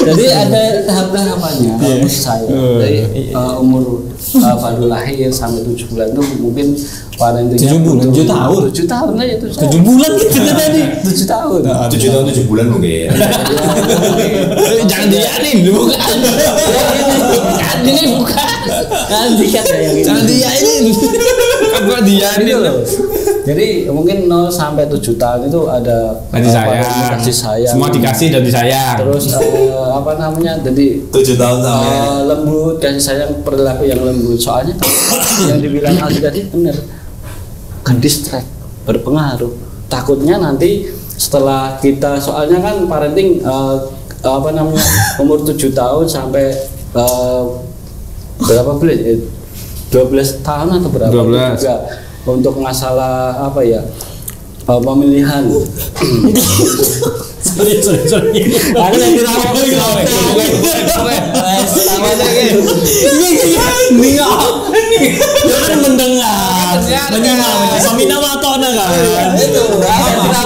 Jadi ada tahap-tahapannya kasih sayang. Dari umur baru lahir sampai 7 bulan itu mungkin parentingnya 7 tahun aja itu. 7 bulan gitu tadi. 7 tahun. 7 tahun 7 bulan mungkin. Jangan dianin bukan. Ini bukan. Nanti kan yang ini. Jangan dianin. Apa dianin loh. Jadi mungkin 0 sampai 7 tahun itu ada kasih sayang. Semua dikasih dan disayang. Terus jadi 7 tahun sampai lembut, kasih sayang, perilaku yang lembut. Soalnya yang dibilang Aldi tadi benar. Kan distract, berpengaruh. Takutnya nanti setelah kita soalnya kan parenting umur 7 tahun sampai berapa bulan? 12 tahun atau berapa? 12. Juga untuk masalah pemilihan. Sorry. Ada yang dirawat Jangan mendengar. Sami nama tona kan. Itu.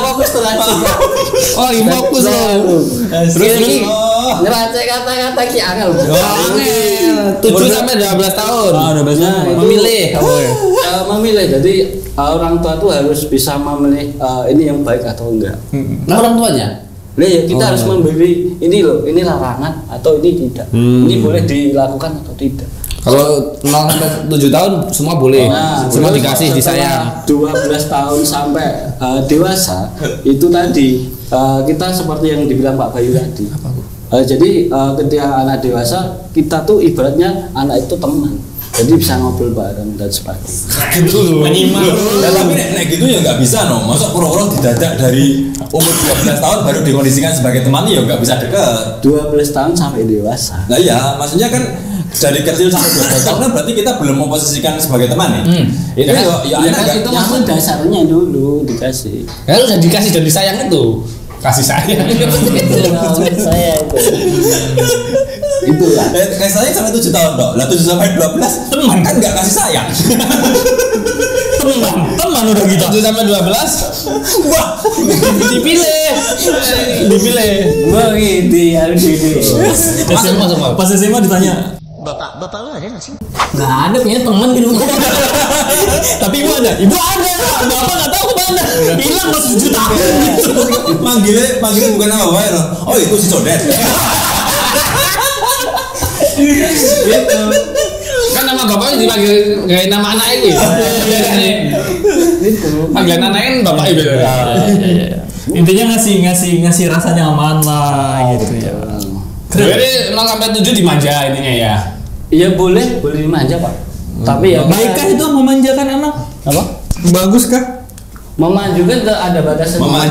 Fokus tuh. Oh, fokus loh. Terus ngeracek kata-kata ki angel. 7 sampai 12 tahun. Memilih. Memilih. Jadi orang tua tuh harus bisa memilih ini yang baik atau enggak. Orang tuanya? Kita harus memberi ini loh, ini larangan atau ini tidak. Ini boleh dilakukan atau tidak. Kalau 0 sampai 7 tahun semua boleh. Semua dikasih, disayang. 12 tahun sampai dewasa itu tadi kita seperti yang dibilang Pak Bayu tadi. Jadi ketika anak dewasa kita tuh ibaratnya anak itu teman. Jadi bisa ngobrol bareng dan sebagainya. Gitu Menyimak. Ya, tapi nek gitu ya nggak bisa no. Masa pura-pura didadak dari umur 12 tahun baru dikondisikan sebagai teman ya nggak bisa deket. 12 tahun sampai dewasa. Nah iya, maksudnya kan dari kecil sampai 12 tahun kan berarti kita belum memposisikan sebagai teman nih. Ya Itu ya Ya anak kan nggak itu nyaman. maksud dasarnya dulu dikasih. Kalau udah dikasih dan disayang itu kasih sayang. Saya itu. Itulah. Kayak saya sampai 7 tahun dong. Lah 7 sampai 12 teman kan nggak kasih sayang. Teman udah gitu. 7 sampai 12. Wah, Dipilih. Wah, ini harus ini. Pas SMA ditanya, Bapak lu ada nggak sih? nggak ada punya teman di rumah. Tapi ibu ada, bapak nggak tahu kemana, hilang masih 7 tahun. manggilnya bukan nama bapak loh. Oh itu si Codet. Gitu. Kan nama bapaknya dipanggil kayak nama anaknya gitu. Panggilan anaknya kan bapaknya gitu. Intinya ngasih rasa nyaman lah gitu ya. Jadi 0 sampai 7 dimanja intinya ya. Iya boleh dimanja Pak. Tapi ya Baikkah itu memanjakan anak? apa? Bagus kah? Memanjukan ada batasan. Maju.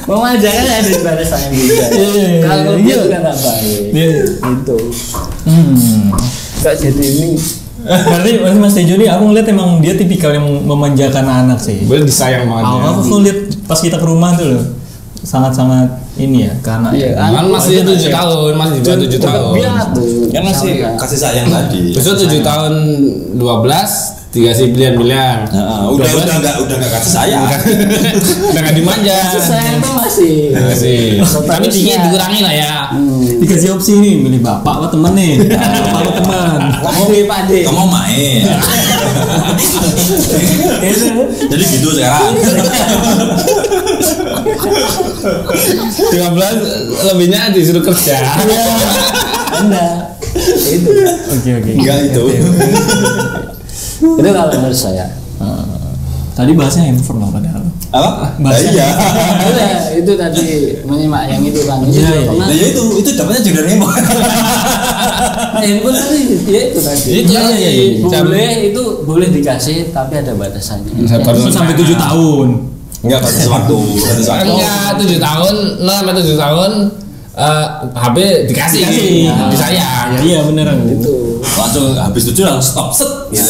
Memanjakan ada batasannya juga. Iya. Kalau dia juga nggak baik. Iya. Itu. Kak jadi ini. Berarti Mas Tejo nih aku ngeliat emang dia tipikal yang memanjakan anak sih. Boleh disayang banget. Aku ngeliat pas kita ke rumah tuh loh, sangat-sangat ini ya karena Iya, Kan masih 7 tahun, masih di bawah 7 tahun. Biar tuh. Kan masih kasih sayang tadi. Besok 7 tahun 12 dikasih pilihan-pilihan. Udah nggak kasih sayang. Udah nggak dimanja. Sayang tuh masih. Masih. Tapi dikit dikurangi lah ya. dikasih opsi nih milih bapak apa teman nih. Bapak apa teman. Pak De. Kamu main. Jadi gitu sekarang. 13 lebihnya disuruh kerja. Anda. Itu. Oke. Enggak itu. Itu kalau menurut saya. Tadi bahasnya handphone loh padahal. Apa? Bahasa- Iya. Itu tadi menyimak yang itu kan. Iya. Nah, ya itu dapatnya juga dari handphone. Handphone tadi ya itu tadi. Itu iya. Boleh itu boleh dikasih tapi ada batasannya. Baru Sampai 7 tahun. Enggak batas waktu. Enggak 7 tahun, 0 sampai 7 tahun HP dikasih, disayang. Iya beneran. Itu. Langsung habis 7 langsung stop set. Gitu.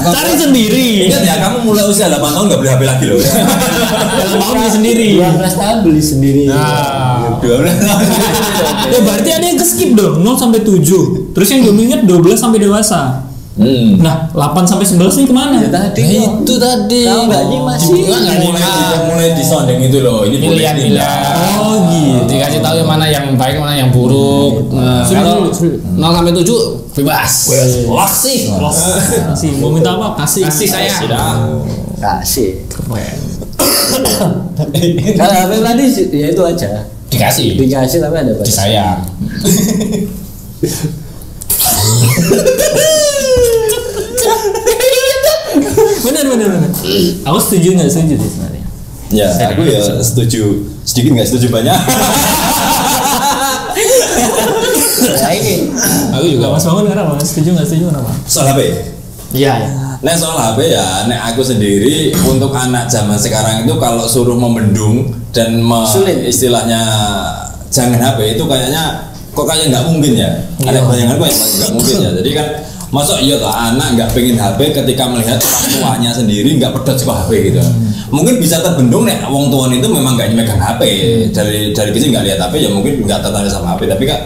Cari sendiri. Ingat ya, kamu mulai usia 8 tahun nggak beli HP lagi loh. Kalau mau beli sendiri. 12 tahun beli sendiri. Nah, 12 tahun. Ya berarti ada yang ke-skip dong 0 sampai 7. Terus yang belum ingat 12 sampai dewasa. Nah, 8 sampai 11 nih kemana? Ya tadi itu tadi. Tahu nggak ini masih mulai disondeng itu loh. Ini Pilihan. Oh gitu. Dikasih tahu yang mana yang baik, mana yang buruk. Nah, kalau 0 sampai 7 bebas. Kasih. Kasih, mau minta apa? Kasih. Kasih saya. kasih. Keren. Kalau HP tadi ya itu aja. Dikasih. Dikasih tapi ada batas. Disayang. Bener. Aku setuju nggak setuju sih sebenarnya. Ya, aku ya setuju. Sedikit nggak setuju banyak. Nah, ini Aku juga. Mas Bangun kenapa? Setuju nggak setuju kenapa? Soal HP. Iya. Nah soal HP ya, nek aku sendiri untuk anak zaman sekarang itu kalau suruh membendung dan Sulit. istilahnya jangan HP itu kayaknya kok kayak nggak mungkin ya. Ada bayanganku yang nggak mungkin ya. Jadi kan masuk iya lah anak nggak pengen HP ketika melihat orang tuanya sendiri nggak pedot suka HP gitu. Mungkin bisa terbendung nek wong tuan itu memang nggak megang HP dari kecil nggak lihat HP ya mungkin nggak tertarik sama HP tapi kan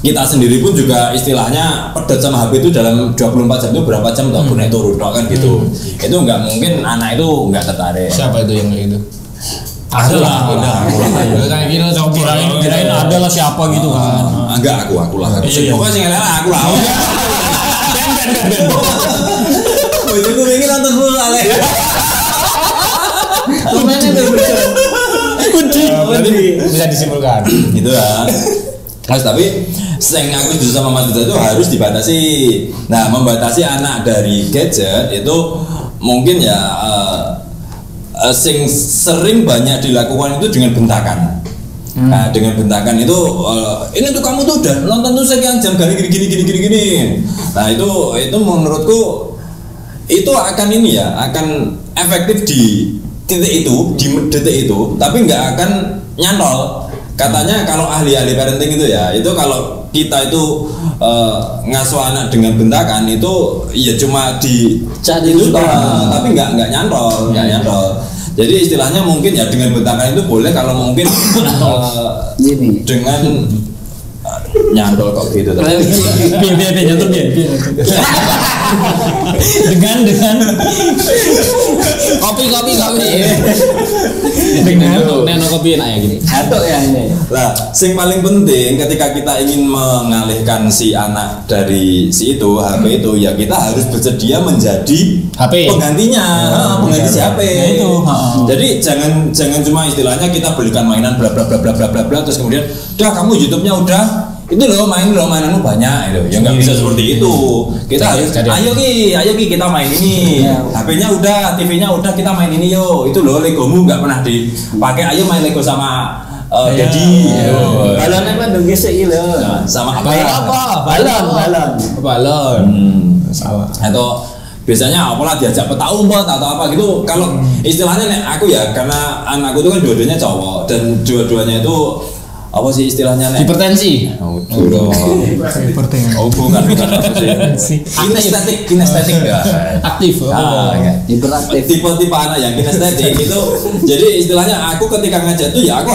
kita sendiri pun juga istilahnya pedot sama HP itu dalam 24 jam itu berapa jam tak naik turun kan gitu. Itu nggak mungkin anak itu nggak tertarik. Siapa itu yang kayak gitu? Ada lah. Kayak gitu coba. Kirain ada lah siapa gitu kan. Enggak aku lah. Iya. Pokoknya sing elek aku lah. Bojoku pengen nonton full ale. kemana tuh Berarti bisa disimpulkan. Gitu lah. Mas tapi sing aku setuju sama Mas Duda itu harus dibatasi. Nah, membatasi anak dari gadget itu mungkin ya sing sering banyak dilakukan itu dengan bentakan. Nah dengan bentakan itu ini tuh kamu tuh udah nonton tuh sekian jam gini. Nah itu menurutku itu akan ini ya, akan efektif di titik itu, di detik itu, tapi nggak akan nyantol. Katanya kalau ahli-ahli parenting itu ya, itu kalau kita itu ngasuh anak dengan bentakan itu ya cuma di Chat itu itu tapi nggak nyantol. Jadi istilahnya mungkin ya dengan bentakan itu boleh kalau mungkin Gini. dengan nyantol kok gitu tuh. Biar nyantur biar. Dengan Kopi. Dengan Neno kopi enak ya gini. Atuk ya ini. Lah, sing paling penting ketika kita ingin mengalihkan si anak dari si itu HP itu ya kita harus bersedia menjadi HP. penggantinya, pengganti si HP. Ya itu, Jadi jangan cuma istilahnya kita belikan mainan bla bla bla bla bla bla bla terus kemudian udah kamu YouTube-nya udah itu mainanmu banyak itu ya nggak bisa seperti itu. Kita harus ayo ki kita main ini, HP-nya udah, TV-nya udah, kita main ini yo. Itu loh Legomu nggak pernah dipakai, ayo main Lego sama Daddy. Balonnya kan dong gesek iki lho. Sama apa? Balon. Salah. Atau biasanya apalah diajak peta umpet atau apa gitu. Kalau istilahnya nek aku ya karena anakku itu kan dua-duanya cowok dan dua-duanya itu apa sih istilahnya nek? Hipertensi. Oh, bukan sih. Kinestetik ya. Aktif. Hiperaktif. Tipe anak yang kinestetik itu jadi istilahnya aku ketika ngajak tuh ya aku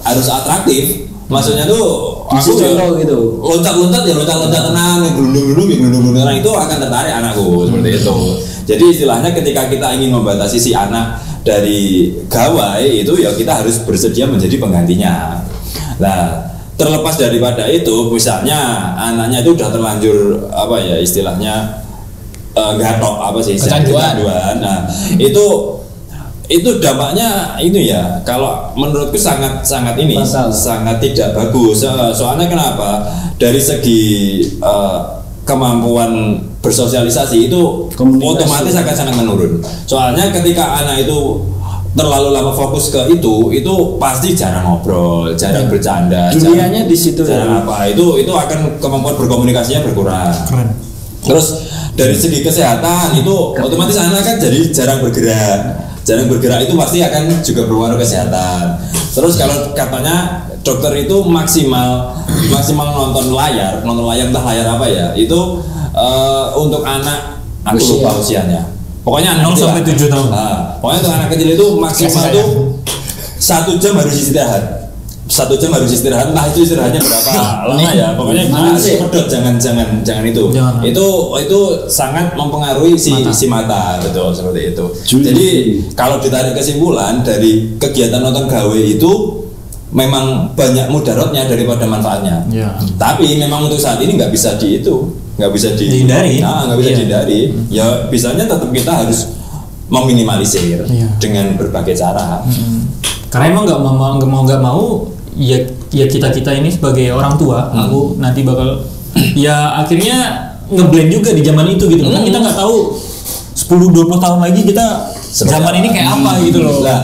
harus atraktif. Maksudnya tuh aku contoh gitu. Loncat tenang, gelundung nah itu akan tertarik anakku seperti itu. Jadi istilahnya ketika kita ingin membatasi si anak dari gawai itu ya kita harus bersedia menjadi penggantinya. Nah, terlepas daripada itu, misalnya anaknya itu udah terlanjur apa ya istilahnya gatok apa sih kecanduan. Nah, itu dampaknya itu ya kalau menurutku sangat ini sangat tidak bagus. Soalnya kenapa? Dari segi kemampuan bersosialisasi itu otomatis akan sangat menurun. Soalnya ketika anak itu terlalu lama fokus ke itu pasti jarang ngobrol, jarang bercanda, Dunianya di situ jarang apa itu akan kemampuan berkomunikasinya berkurang. Keren. Terus dari segi kesehatan itu otomatis anak kan jadi jarang bergerak itu pasti akan juga berpengaruh kesehatan. Terus kalau katanya dokter itu maksimal nonton layar entah layar apa ya itu untuk anak aku lupa usianya. Pokoknya 0 sampai 7 tahun. Nah, pokoknya untuk anak kecil itu maksimal tuh 1 jam harus istirahat. 1 jam harus istirahat. Entah itu istirahatnya berapa lama ya. Pokoknya harus pedot, jangan itu. Jangan. Itu sangat mempengaruhi si mata, betul seperti itu. Jadi kalau ditarik kesimpulan dari kegiatan nonton gawe itu memang banyak mudaratnya daripada manfaatnya. Ya. Tapi memang untuk saat ini nggak bisa dihindari. Nggak bisa dihindari. Ya bisanya tetap kita harus meminimalisir dengan berbagai cara. Karena emang nggak mau ya kita ini sebagai orang tua, aku nanti bakal ya akhirnya ngeblend juga di zaman itu gitu. Kan kita nggak tahu 10-20 tahun lagi kita zaman ini kayak apa gitu loh. Nah,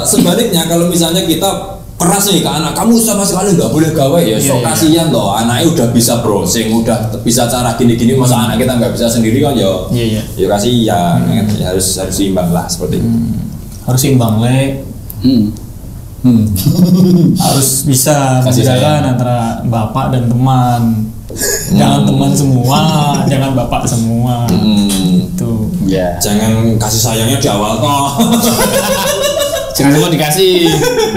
sebaliknya kalau misalnya kita keras nih ke anak, kamu sama sekali nggak boleh gawe ya, kasihan loh, anaknya udah bisa browsing, udah bisa cara gini-gini, masa anak kita nggak bisa sendiri kan ya, ya kasihan, harus seimbang lah seperti itu. Harus seimbang harus bisa membedakan antara bapak dan teman. Jangan teman semua, jangan bapak semua. Itu. Ya. Jangan kasih sayangnya di awal toh. Jangan semua dikasih.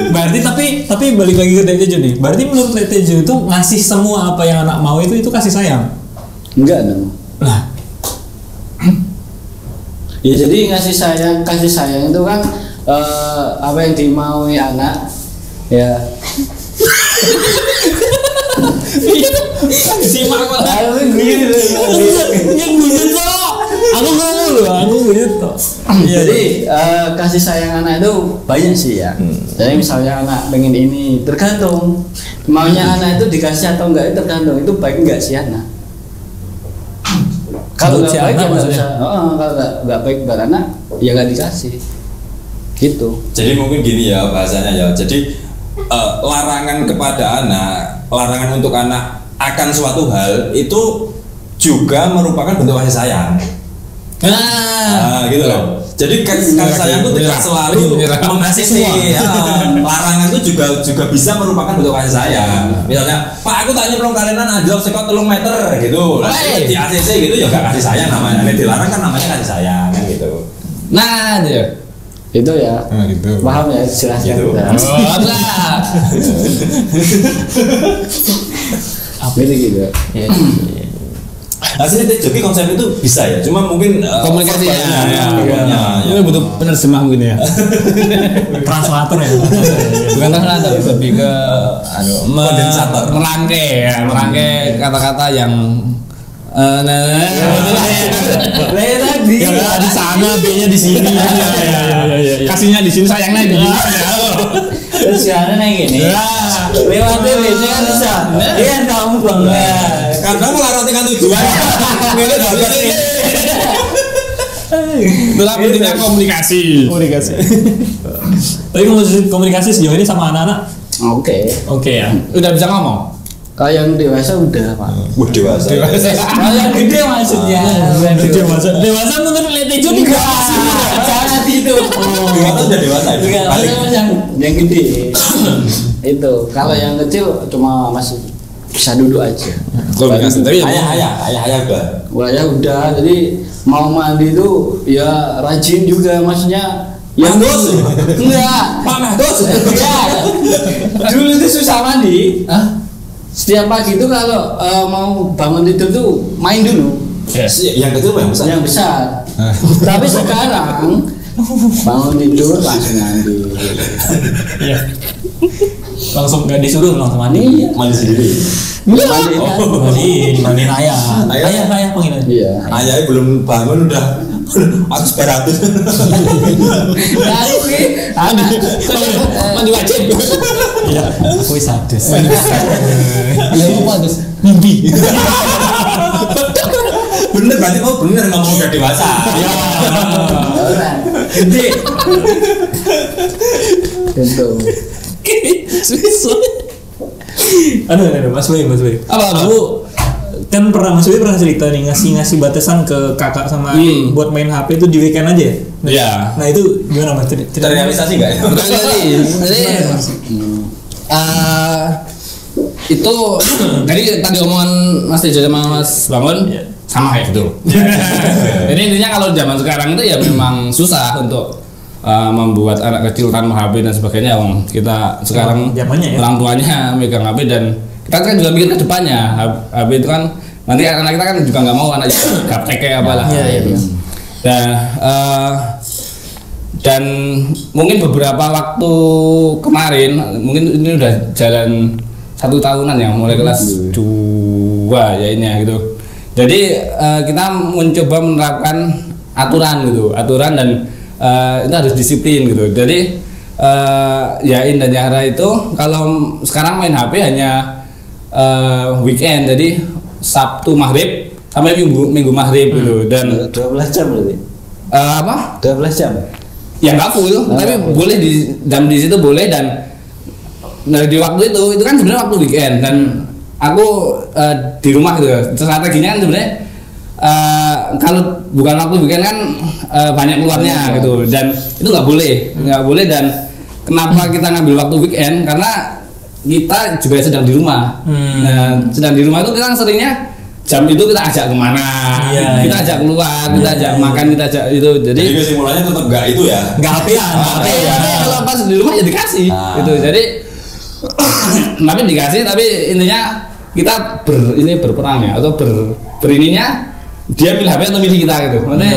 Berarti tapi balik lagi ke Tejo nih. Berarti menurut Tejo itu ngasih semua apa yang anak mau itu kasih sayang? Enggak dong. Lah. Ya jadi kasih sayang itu kan apa yang dimaui anak ya. Simak malah. Yang guyon kok. Aku ngomong loh, aku guyon kok. Jadi kasih sayang anak itu banyak sih ya. Jadi misalnya anak pengen ini, tergantung maunya anak itu dikasih atau enggak itu tergantung itu baik enggak sih anak. Kalau nggak baik ya nggak usah. Kalau nggak baik buat anak ya nggak dikasih. Gitu. Jadi mungkin gini ya bahasanya ya. Jadi larangan kepada anak, larangan untuk anak akan suatu hal itu juga merupakan bentuk kasih sayang. Gitu loh. Jadi kasih sayang itu tidak selalu mengasih larangan itu juga bisa merupakan bentuk kasih sayang. Misalnya, Pak aku tanya pelong kalian ada sekot 3 meter gitu. Di ACC gitu ya gak kasih sayang namanya. Ini dilarang kan namanya kasih sayang kan gitu. Nah, itu ya. Gitu. Paham ya jelaskan Gitu. Apa itu gitu? Hasilnya jadi konsep itu bisa ya, cuma mungkin komunikasinya ya. butuh penerjemah mungkin ya. Translator ya. Bukan translator, lebih ke kondensator. merangkai kata-kata yang Tadi di sana, B-nya di sini. kasihnya di sini, sayangnya di sini. Terus sekarang kayak gini. Lewatnya biasanya kan bisa. Iya kamu banget. Karena melaratikan tujuan. Itulah pentingnya komunikasi. Tapi komunikasi sejauh ini sama anak-anak Oke ya. Udah bisa ngomong? Kalau yang dewasa udah Pak. Dewasa. Kalau yang gede maksudnya. Dewasa menurut Letejo juga. Jangan itu. Dewasa udah dewasa itu. Balik. Yang gede. Itu. Kalau yang kecil cuma masih bisa duduk aja. Komunikasi. Tapi Ayah udah. Wajah udah. Jadi mau mandi itu ya rajin juga maksudnya. Mahdus? Enggak. Pak Mahdus? Enggak. Dulu itu susah mandi. Setiap pagi itu kalau mau bangun tidur tuh main dulu. Yang kecil apa yang besar? Yang besar. Tapi sekarang bangun tidur langsung mandi. Iya. Langsung nggak disuruh langsung mandi. Iya. Mandi sendiri. Mandi ayah. Ayah panggilan. Iya. Ayahnya belum bangun udah atas beratus. mandi wajib. Iya. Aku sadis. Apa terus? Mimpi. Bener berarti bener ngomong udah dewasa. Gede. Tentu. Aduh, Mas Boy. Apa? Aku kan Mas Boy pernah cerita nih ngasih batasan ke kakak sama adik buat main HP itu di weekend aja. Iya. Nah itu gimana Mas? Terrealisasi nggak ya? Itu tadi omongan Mas Tejo sama Mas Bangun sama kayak gitu. Jadi intinya kalau zaman sekarang itu ya memang susah untuk membuat anak kecil tanpa HP dan sebagainya. Kita sekarang zamannya ya. orang tuanya megang HP dan kita kan juga mikir ke depannya. HP itu kan nanti anak kita kan juga nggak mau anak gaptek kayak apalah. Dan mungkin beberapa waktu kemarin, mungkin ini udah jalan 1 tahunan ya, mulai kelas 2 ya ini ya gitu. Jadi kita mencoba menerapkan aturan dan itu harus disiplin gitu. Jadi Yain dan Yahra itu kalau sekarang main HP hanya weekend, jadi Sabtu maghrib sampai minggu maghrib gitu. Dan 12 jam berarti. apa? 12 jam. Ya nggak full, tapi boleh di jam di situ boleh. Dan di waktu itu kan sebenarnya waktu weekend dan aku di rumah gitu. Strateginya kan sebenarnya kalau bukan waktu weekend kan banyak keluarnya gitu, dan itu nggak boleh. Dan kenapa kita ngambil waktu weekend? Karena kita juga sedang di rumah. Nah, sedang di rumah itu kita seringnya jam itu kita ajak kemana, kita ajak keluar, kita ajak makan, kita ajak itu. Jadi kesimpulannya tetap nggak itu ya? Nggak HP-an. Kalau pas di rumah ya dikasih gitu. Jadi tapi dikasih, tapi intinya kita berperang ya, atau berininya dia pilih HP atau milih kita gitu. Maksudnya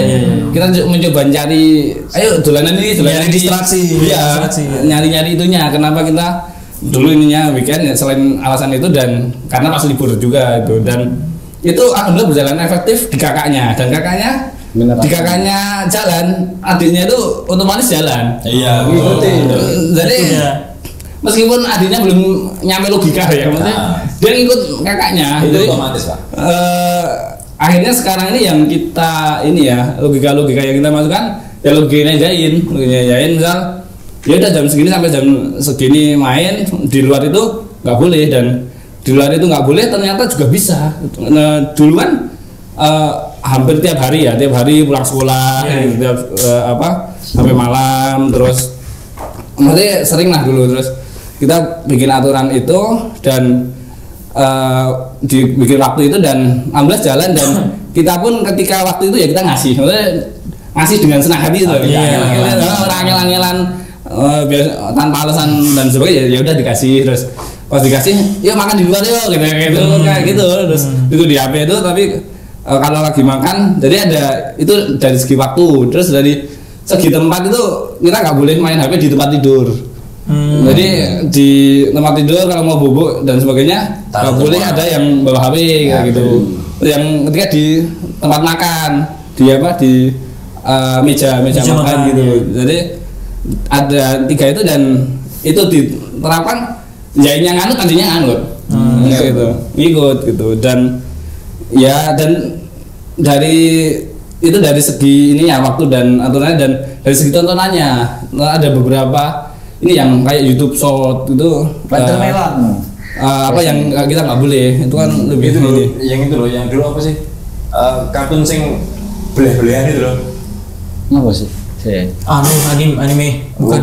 kita mencoba cari, ayo dolanan ini distraksi. Iya, nyari itunya. Kenapa kita dulu ininya weekend ya, selain alasan itu dan karena pas libur juga itu. Dan itu alhamdulillah berjalan efektif di kakaknya, dan kakaknya di kakaknya jalan, adiknya itu otomatis jalan. Iya. Jadi meskipun adiknya belum nyampe logika ya, maksudnya dia ngikut kakaknya. Itu jadi, otomatis Pak. Akhirnya sekarang ini yang kita ini ya, logika yang kita masukkan ya logikanya Yain misal ya udah jam segini sampai jam segini main, di luar itu nggak boleh, dan di luar itu nggak boleh ternyata juga bisa. Nah, dulu kan hampir tiap hari pulang sekolah, sampai malam, terus maksudnya sering lah dulu, terus kita bikin aturan itu dan dibikin waktu itu, dan alhamdulillah jalan, dan kita pun ketika waktu itu ya kita ngasih dengan senang hati itu, angel-angelan tanpa alasan dan sebagainya, ya udah dikasih. Terus pas dikasih, yuk makan di luar yuk, kayak gitu. Terus itu di HP itu, tapi kalau lagi makan, jadi ada itu dari segi waktu, terus dari segi tempat itu kita nggak boleh main HP di tempat tidur. Jadi di tempat tidur kalau mau bubuk dan sebagainya nggak boleh ada yang bawa HP kayak gitu. Yang ketika di tempat makan, di meja makan gitu. Jadi ada 3 itu, dan itu diterapkan, ya yang nganut tadinya nganut, gitu, ngikut gitu. Dan dari segi ini ya waktu dan aturannya, dan dari segi tontonannya ada beberapa ini yang kayak YouTube Short itu yang kita nggak boleh, itu kan lebih itu loh, yang dulu apa sih, kartun sing beleh-belehan itu loh, apa sih? Anime bukan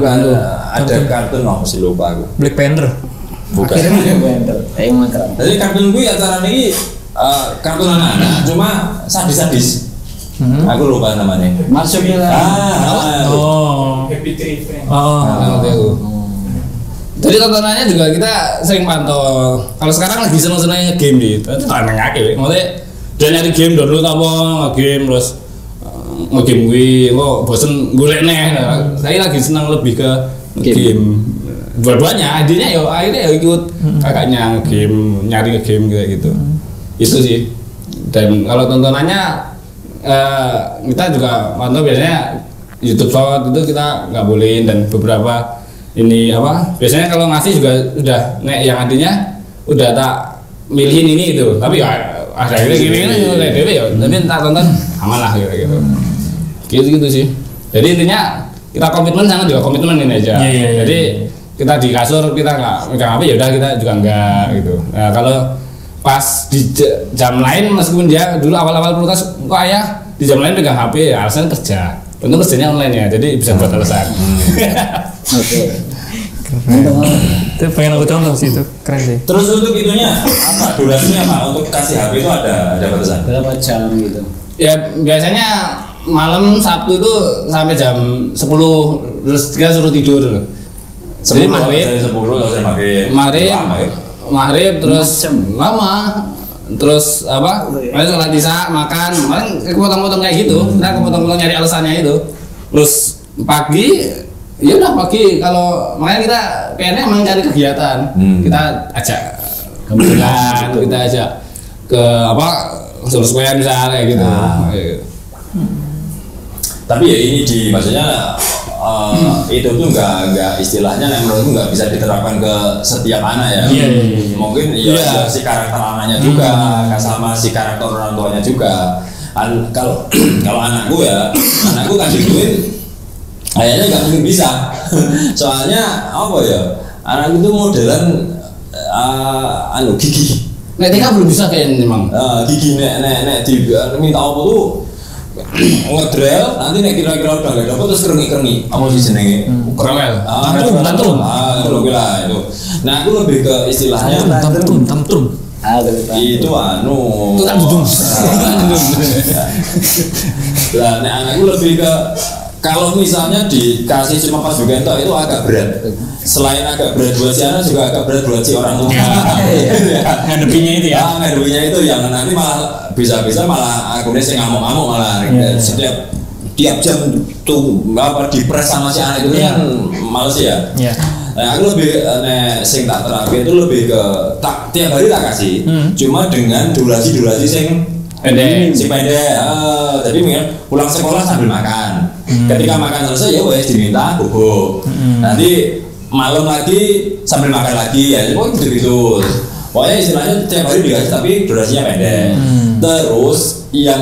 ada kartun apa sih, lupa aku. Black Panther. Bukan. Jadi kartun gue acara ini kartun anak-anak, cuma sadis-sadis. Aku lupa namanya. Marsupilami. Happy Tree Friends. Jadi tontonannya juga kita sering pantau. Kalau sekarang lagi seneng-senengnya game nih, itu aneh aja. Maksudnya dia nyari game, download apa, nge-game, terus nge-game gue, bosen golek neh. Saya lagi senang lebih ke game. Dua-duanya, akhirnya ikut kakaknya nge-game, nyari nge-game gitu. Itu sih. Dan kalau tontonannya kita juga pantau, biasanya YouTube Short itu kita nggak bolehin, dan beberapa ini biasanya kalau ngasih juga udah yang artinya udah tak milihin ini itu, tapi ya ada gini oleh dewe ya, tapi tak tonton aman lah gitu sih. Jadi intinya kita komitmen sangat, juga komitmen ini aja. Jadi kita di kasur kita nggak megang HP, ya udah kita juga enggak gitu. Nah, kalau pas di jam lain, meskipun dia dulu awal-awal protes, kok ayah di jam lain pegang HP, ya alasan kerja. Tentu kerjanya online ya, jadi bisa buat alasan. Oke. Itu pengen aku contoh sih, itu keren sih. Terus untuk itunya apa? Durasinya apa? Untuk kasih HP itu ada batasan? Berapa jam gitu? Ya biasanya malam Sabtu itu sampai jam 10, terus kita suruh tidur. Jadi maghrib terus lama, terus paling sholat isya, makan, paling kepotong-potong kayak gitu. Kita kepotong-potong nyari alasannya itu. Terus pagi, ya udah pagi, kalau makanya kita pengennya emang cari kegiatan. Kita ajak kemudian kita ajak ke Square misalnya kayak gitu. Tapi ya ini maksudnya itu tuh nggak istilahnya yang menurutku nggak bisa diterapkan ke setiap anak ya. Mungkin si karakter anaknya juga, sama si karakter orang tuanya juga. Kalau anakku kan gituin, kayaknya nggak mungkin bisa. Soalnya anakku tuh modelan gigi. Tika belum bisa kayaknya memang. Gigi nek minta apa tuh ngedrel, nanti nek kira-kira udah nggak dapat terus kerengi apa sih jenenge? Krewel. Tantrum. Itu lah itu. Nah aku lebih ke istilahnya tantrum. Itu Lah nek anakku lebih ke, kalau misalnya dikasih cuma pas weekend itu agak berat. Selain agak berat buat si anak, juga agak berat buat si orang tua. Ngadepinnya itu ya. Ngadepinnya itu yang nanti malah bisa malah akunnya saya ngamuk-ngamuk malah. Setiap jam tuh dipres sama si anak itu kan males ya. Nah, aku lebih sing tak terapi itu lebih ke tiap hari tak kasih. Cuma dengan durasi sing pendek. Jadi pulang sekolah sambil makan. Ketika makan selesai ya wes diminta bubuk. Nanti malam lagi sambil makan lagi ya. Pokoknya gitu. Pokoknya istilahnya tiap hari dikasih tapi durasinya pendek. Terus yang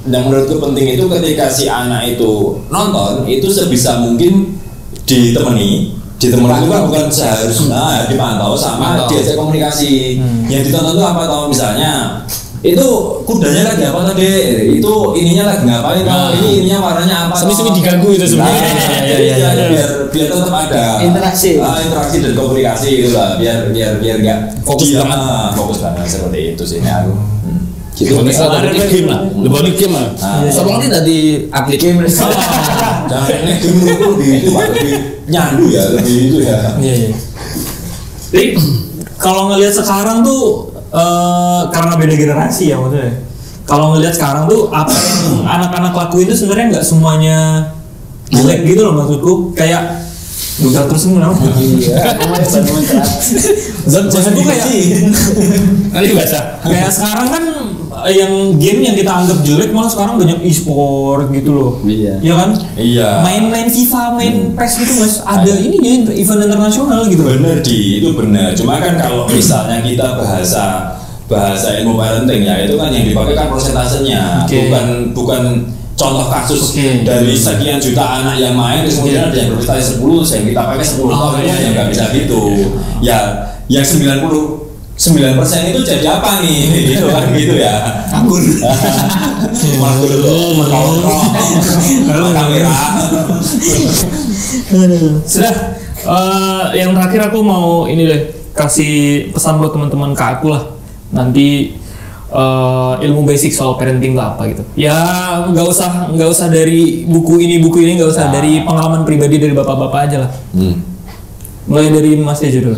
menurutku penting itu ketika si anak itu nonton itu sebisa mungkin ditemani itu kan bukan seharusnya dipantau sama diajak komunikasi. Yang ditonton itu apa tau, misalnya itu kudanya lagi apa tadi, itu ininya lagi ngapain, ini ininya warnanya apa, semi diganggu itu sebenarnya. Biar tetap ada interaksi dan komunikasi gitu lah, biar nggak fokus banget seperti itu sih aku. Gitu kan ada game lah, lebih game lah. Sama nanti tadi atlet game. Jangan kayak game itu lebih nyandu ya, lebih itu ya. Iya. Jadi kalau ngelihat sekarang tuh karena beda generasi ya maksudnya. Kalau ngelihat sekarang tuh apa yang anak-anak lakuin itu sebenarnya nggak semuanya jelek gitu loh maksudku. Kayak udah terus kenapa? Iya, maksudku kayak nanti baca. Kayak sekarang kan yang game yang kita anggap jelek malah sekarang banyak e-sport gitu loh. Iya. Iya kan? Iya. Main FIFA, main PES gitu Mas. Ada ini ya event internasional gitu. Bener itu bener. Cuma kan kalau misalnya kita bahasa ilmu parenting ya, itu kan yang dipakai kan persentasenya, bukan contoh kasus dari sekian juta anak yang main, kemudian ada yang berprestasi 10, yang kita pakai 10 tahun yang nggak bisa gitu. Ya, yang 99% itu jadi apa nih? Gitu kan gitu ya. Anggur kamera. Sudah. Yang terakhir aku mau ini deh, kasih pesan buat teman-teman ke aku lah. Nanti ilmu basic soal parenting itu apa gitu. Ya nggak usah dari buku ini nggak usah dari pengalaman pribadi dari bapak-bapak aja lah. Mulai dari Mas aja dulu.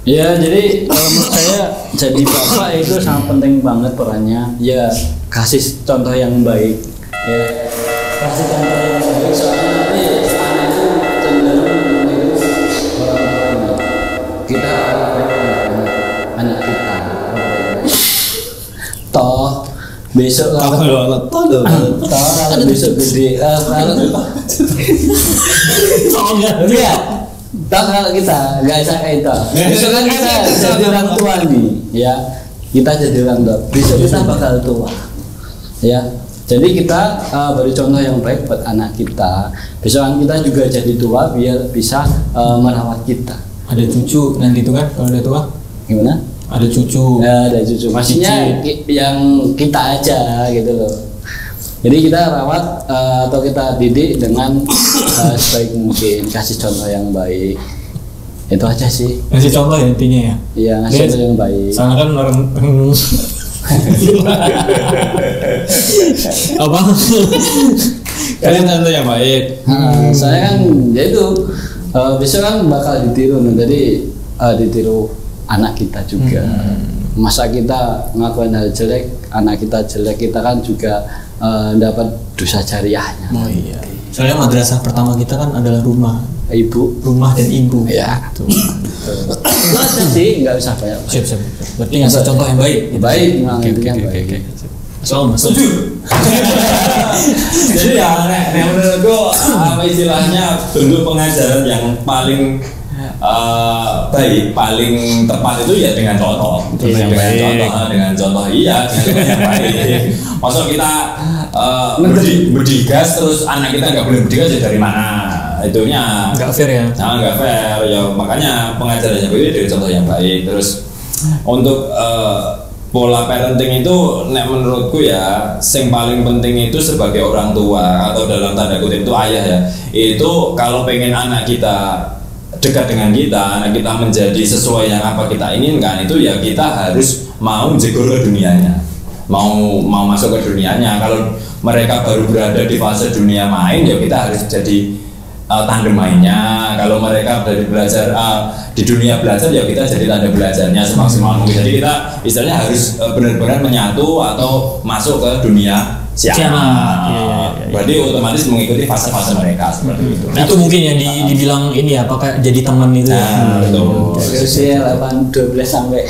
Ya, jadi kalau menurut saya jadi bapak itu sangat penting banget perannya. Ya, kasih contoh yang baik. Ya, kasih contoh yang baik soalnya nanti anak itu cenderung meniru orang tuanya. Kita anak kita. Toh besok kalau besok gede kalau kita nggak bisa kayak itu, besok kan kita jadi orang tua nih, ya kita jadi orang tua, besok kita bakal tua, ya. Jadi kita beri contoh yang baik buat anak kita, besok kita juga jadi tua biar bisa merawat kita. Ada cucu nanti itu kan kalau udah tua? Gimana? Ada cucu. Ya, ada cucu. Maksudnya yang kita aja gitu loh. Jadi kita rawat atau kita didik dengan sebaik mungkin, kasih contoh yang baik. Itu aja sih. Kasih contoh ya intinya ya. Iya, kasih contoh yang baik. Soalnya kan orang apa? Kalian contoh yang baik. Saya kan ya itu besok kan bakal ditiru, jadi ditiru anak kita juga. Masa kita ngakuin hal jelek, anak kita jelek, kita kan juga dapat dosa jariahnya. Oh iya. Soalnya madrasah pertama kita kan adalah rumah dan ibu. Ya. Itu aja sih, nggak usah banyak. Siap. Berarti ngasih contoh yang baik. Baik, yang baik. Soal Mas. Setuju. Jadi ya, menurutku apa istilahnya bentuk pengajaran yang paling baik, paling tepat itu ya dengan contoh, dengan contoh yang baik. Maksud kita berdigas terus anak kita nggak boleh berdigas ya dari mana? Itunya nggak fair ya? Nggak fair ya, makanya pengajarannya baik dari contoh yang baik. Terus untuk pola parenting itu, menurutku ya, yang paling penting itu sebagai orang tua atau dalam tanda kutip itu ayah ya. Itu kalau pengen anak kita dekat dengan kita, anak kita menjadi sesuai yang apa kita inginkan, itu ya kita harus mau jegol ke dunianya, mau masuk ke dunianya. Kalau mereka baru berada di fase dunia main, ya kita harus jadi tandem mainnya. Kalau mereka dari belajar di dunia belajar, ya kita jadi tanda belajarnya semaksimal mungkin. Jadi kita istilahnya harus benar-benar menyatu atau masuk ke dunia siapa. Berarti otomatis mengikuti fase-fase mereka seperti itu. Itu mungkin yang dibilang ini ya, apakah jadi teman itu? Betul. Dari usia 12 sampai.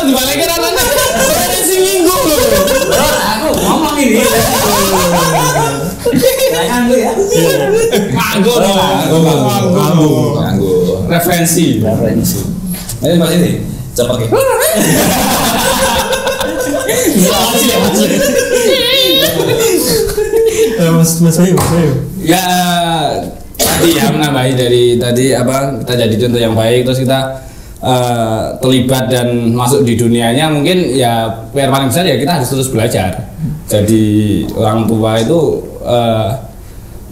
Dibalikin anak-anak. Si minggu loh. Aku ngomong ini. Nganggu ya. Nganggu. Referensi. Ini Mas ini cepat. Mas Bayu. Ya tadi ya menambahi dari tadi apa kita jadi contoh yang baik terus kita terlibat dan masuk di dunianya mungkin ya PR paling besar ya kita harus terus belajar. Jadi orang tua itu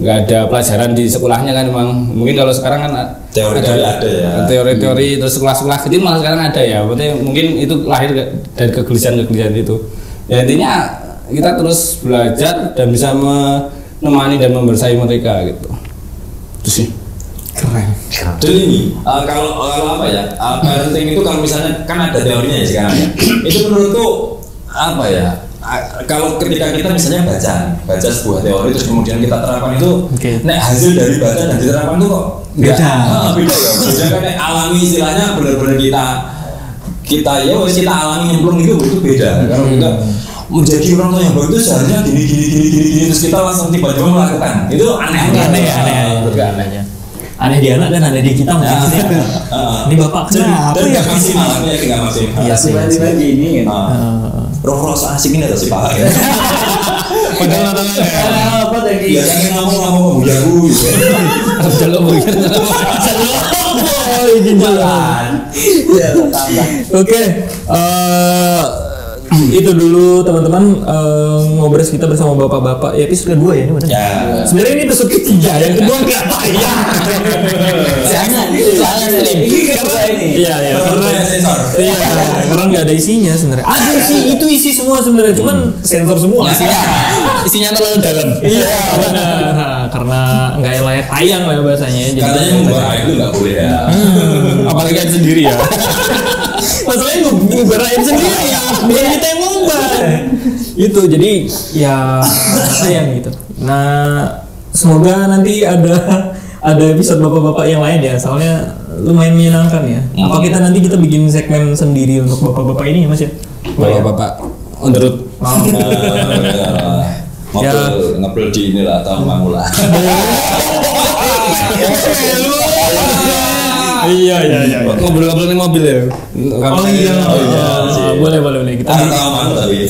nggak ada pelajaran di sekolahnya kan memang mungkin kalau sekarang kan teori-teori ada ya teori-teori terus sekolah-sekolah kecil malah sekarang ada ya berarti mungkin itu lahir dari kegelisahan itu ya intinya kita terus belajar dan bisa menemani dan membersamai mereka gitu itu sih Keren. dan ini kalau apa ya parenting itu kalau misalnya kan ada teorinya ya sekarang ya itu menurutku apa ya kalau ketika kita misalnya baca sebuah teori terus kemudian kita terapkan itu nek hasil dari baca dan diterapkan itu kok beda ya beda kan nek alami istilahnya benar-benar kita alami nyemplung itu beda kalau kita menjadi orang tua yang baik itu seharusnya gini terus kita langsung tiba-tiba melakukan itu aneh di anak dan aneh di kita mungkin ini bapak kenapa dan nggak maksimal nggak maksimal iya sih tiba-tiba gini roh asik ini ada si Pak ya padahal apa tadi biasanya ngomong jago gitu Oke, itu dulu teman-teman ngobrol kita bersama bapak-bapak ya episode kedua ya ini benar. Ya. Sebenarnya ini episode ketiga yang kedua nggak tayang. jangan ini Iya karena nggak ada isinya sebenarnya. Ada itu isi semua sebenarnya cuman sensor semua. isinya terlalu dalam Iya benar karena nggak layak tayang lah bahasanya. Katanya membuat itu nggak boleh ya. apalagi kan sendiri ya Masalahnya ngubarain sendiri ya, bukan kita yang ngubah. Itu jadi ya sayang gitu. Nah semoga nanti ada episode bapak-bapak yang lain ya. Soalnya lumayan menyenangkan ya. Apa kita nanti bikin segmen sendiri untuk bapak-bapak ini ya Mas ya? bapak-bapak on the road Ngobrol di inilah tahun Mangula. Iya. ngobrol-ngobrol di mobil ya Oh iya. Boleh kita. Tahu mana tapi.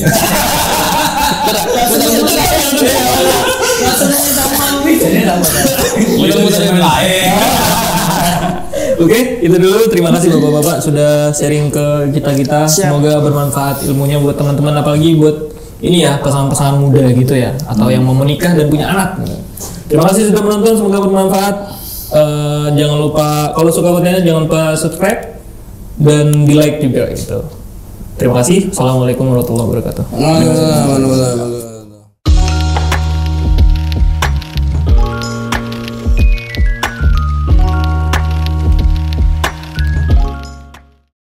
Oke, itu dulu. Terima kasih bapak-bapak sudah sharing ke kita. Semoga bermanfaat ilmunya buat teman-teman, apalagi buat ini ya pasangan-pasangan muda gitu ya, atau yang mau menikah dan punya anak. Terima kasih sudah menonton, semoga bermanfaat. Jangan lupa kalau suka kontennya jangan lupa subscribe dan di like juga gitu. Terima kasih. Assalamualaikum warahmatullahi wabarakatuh.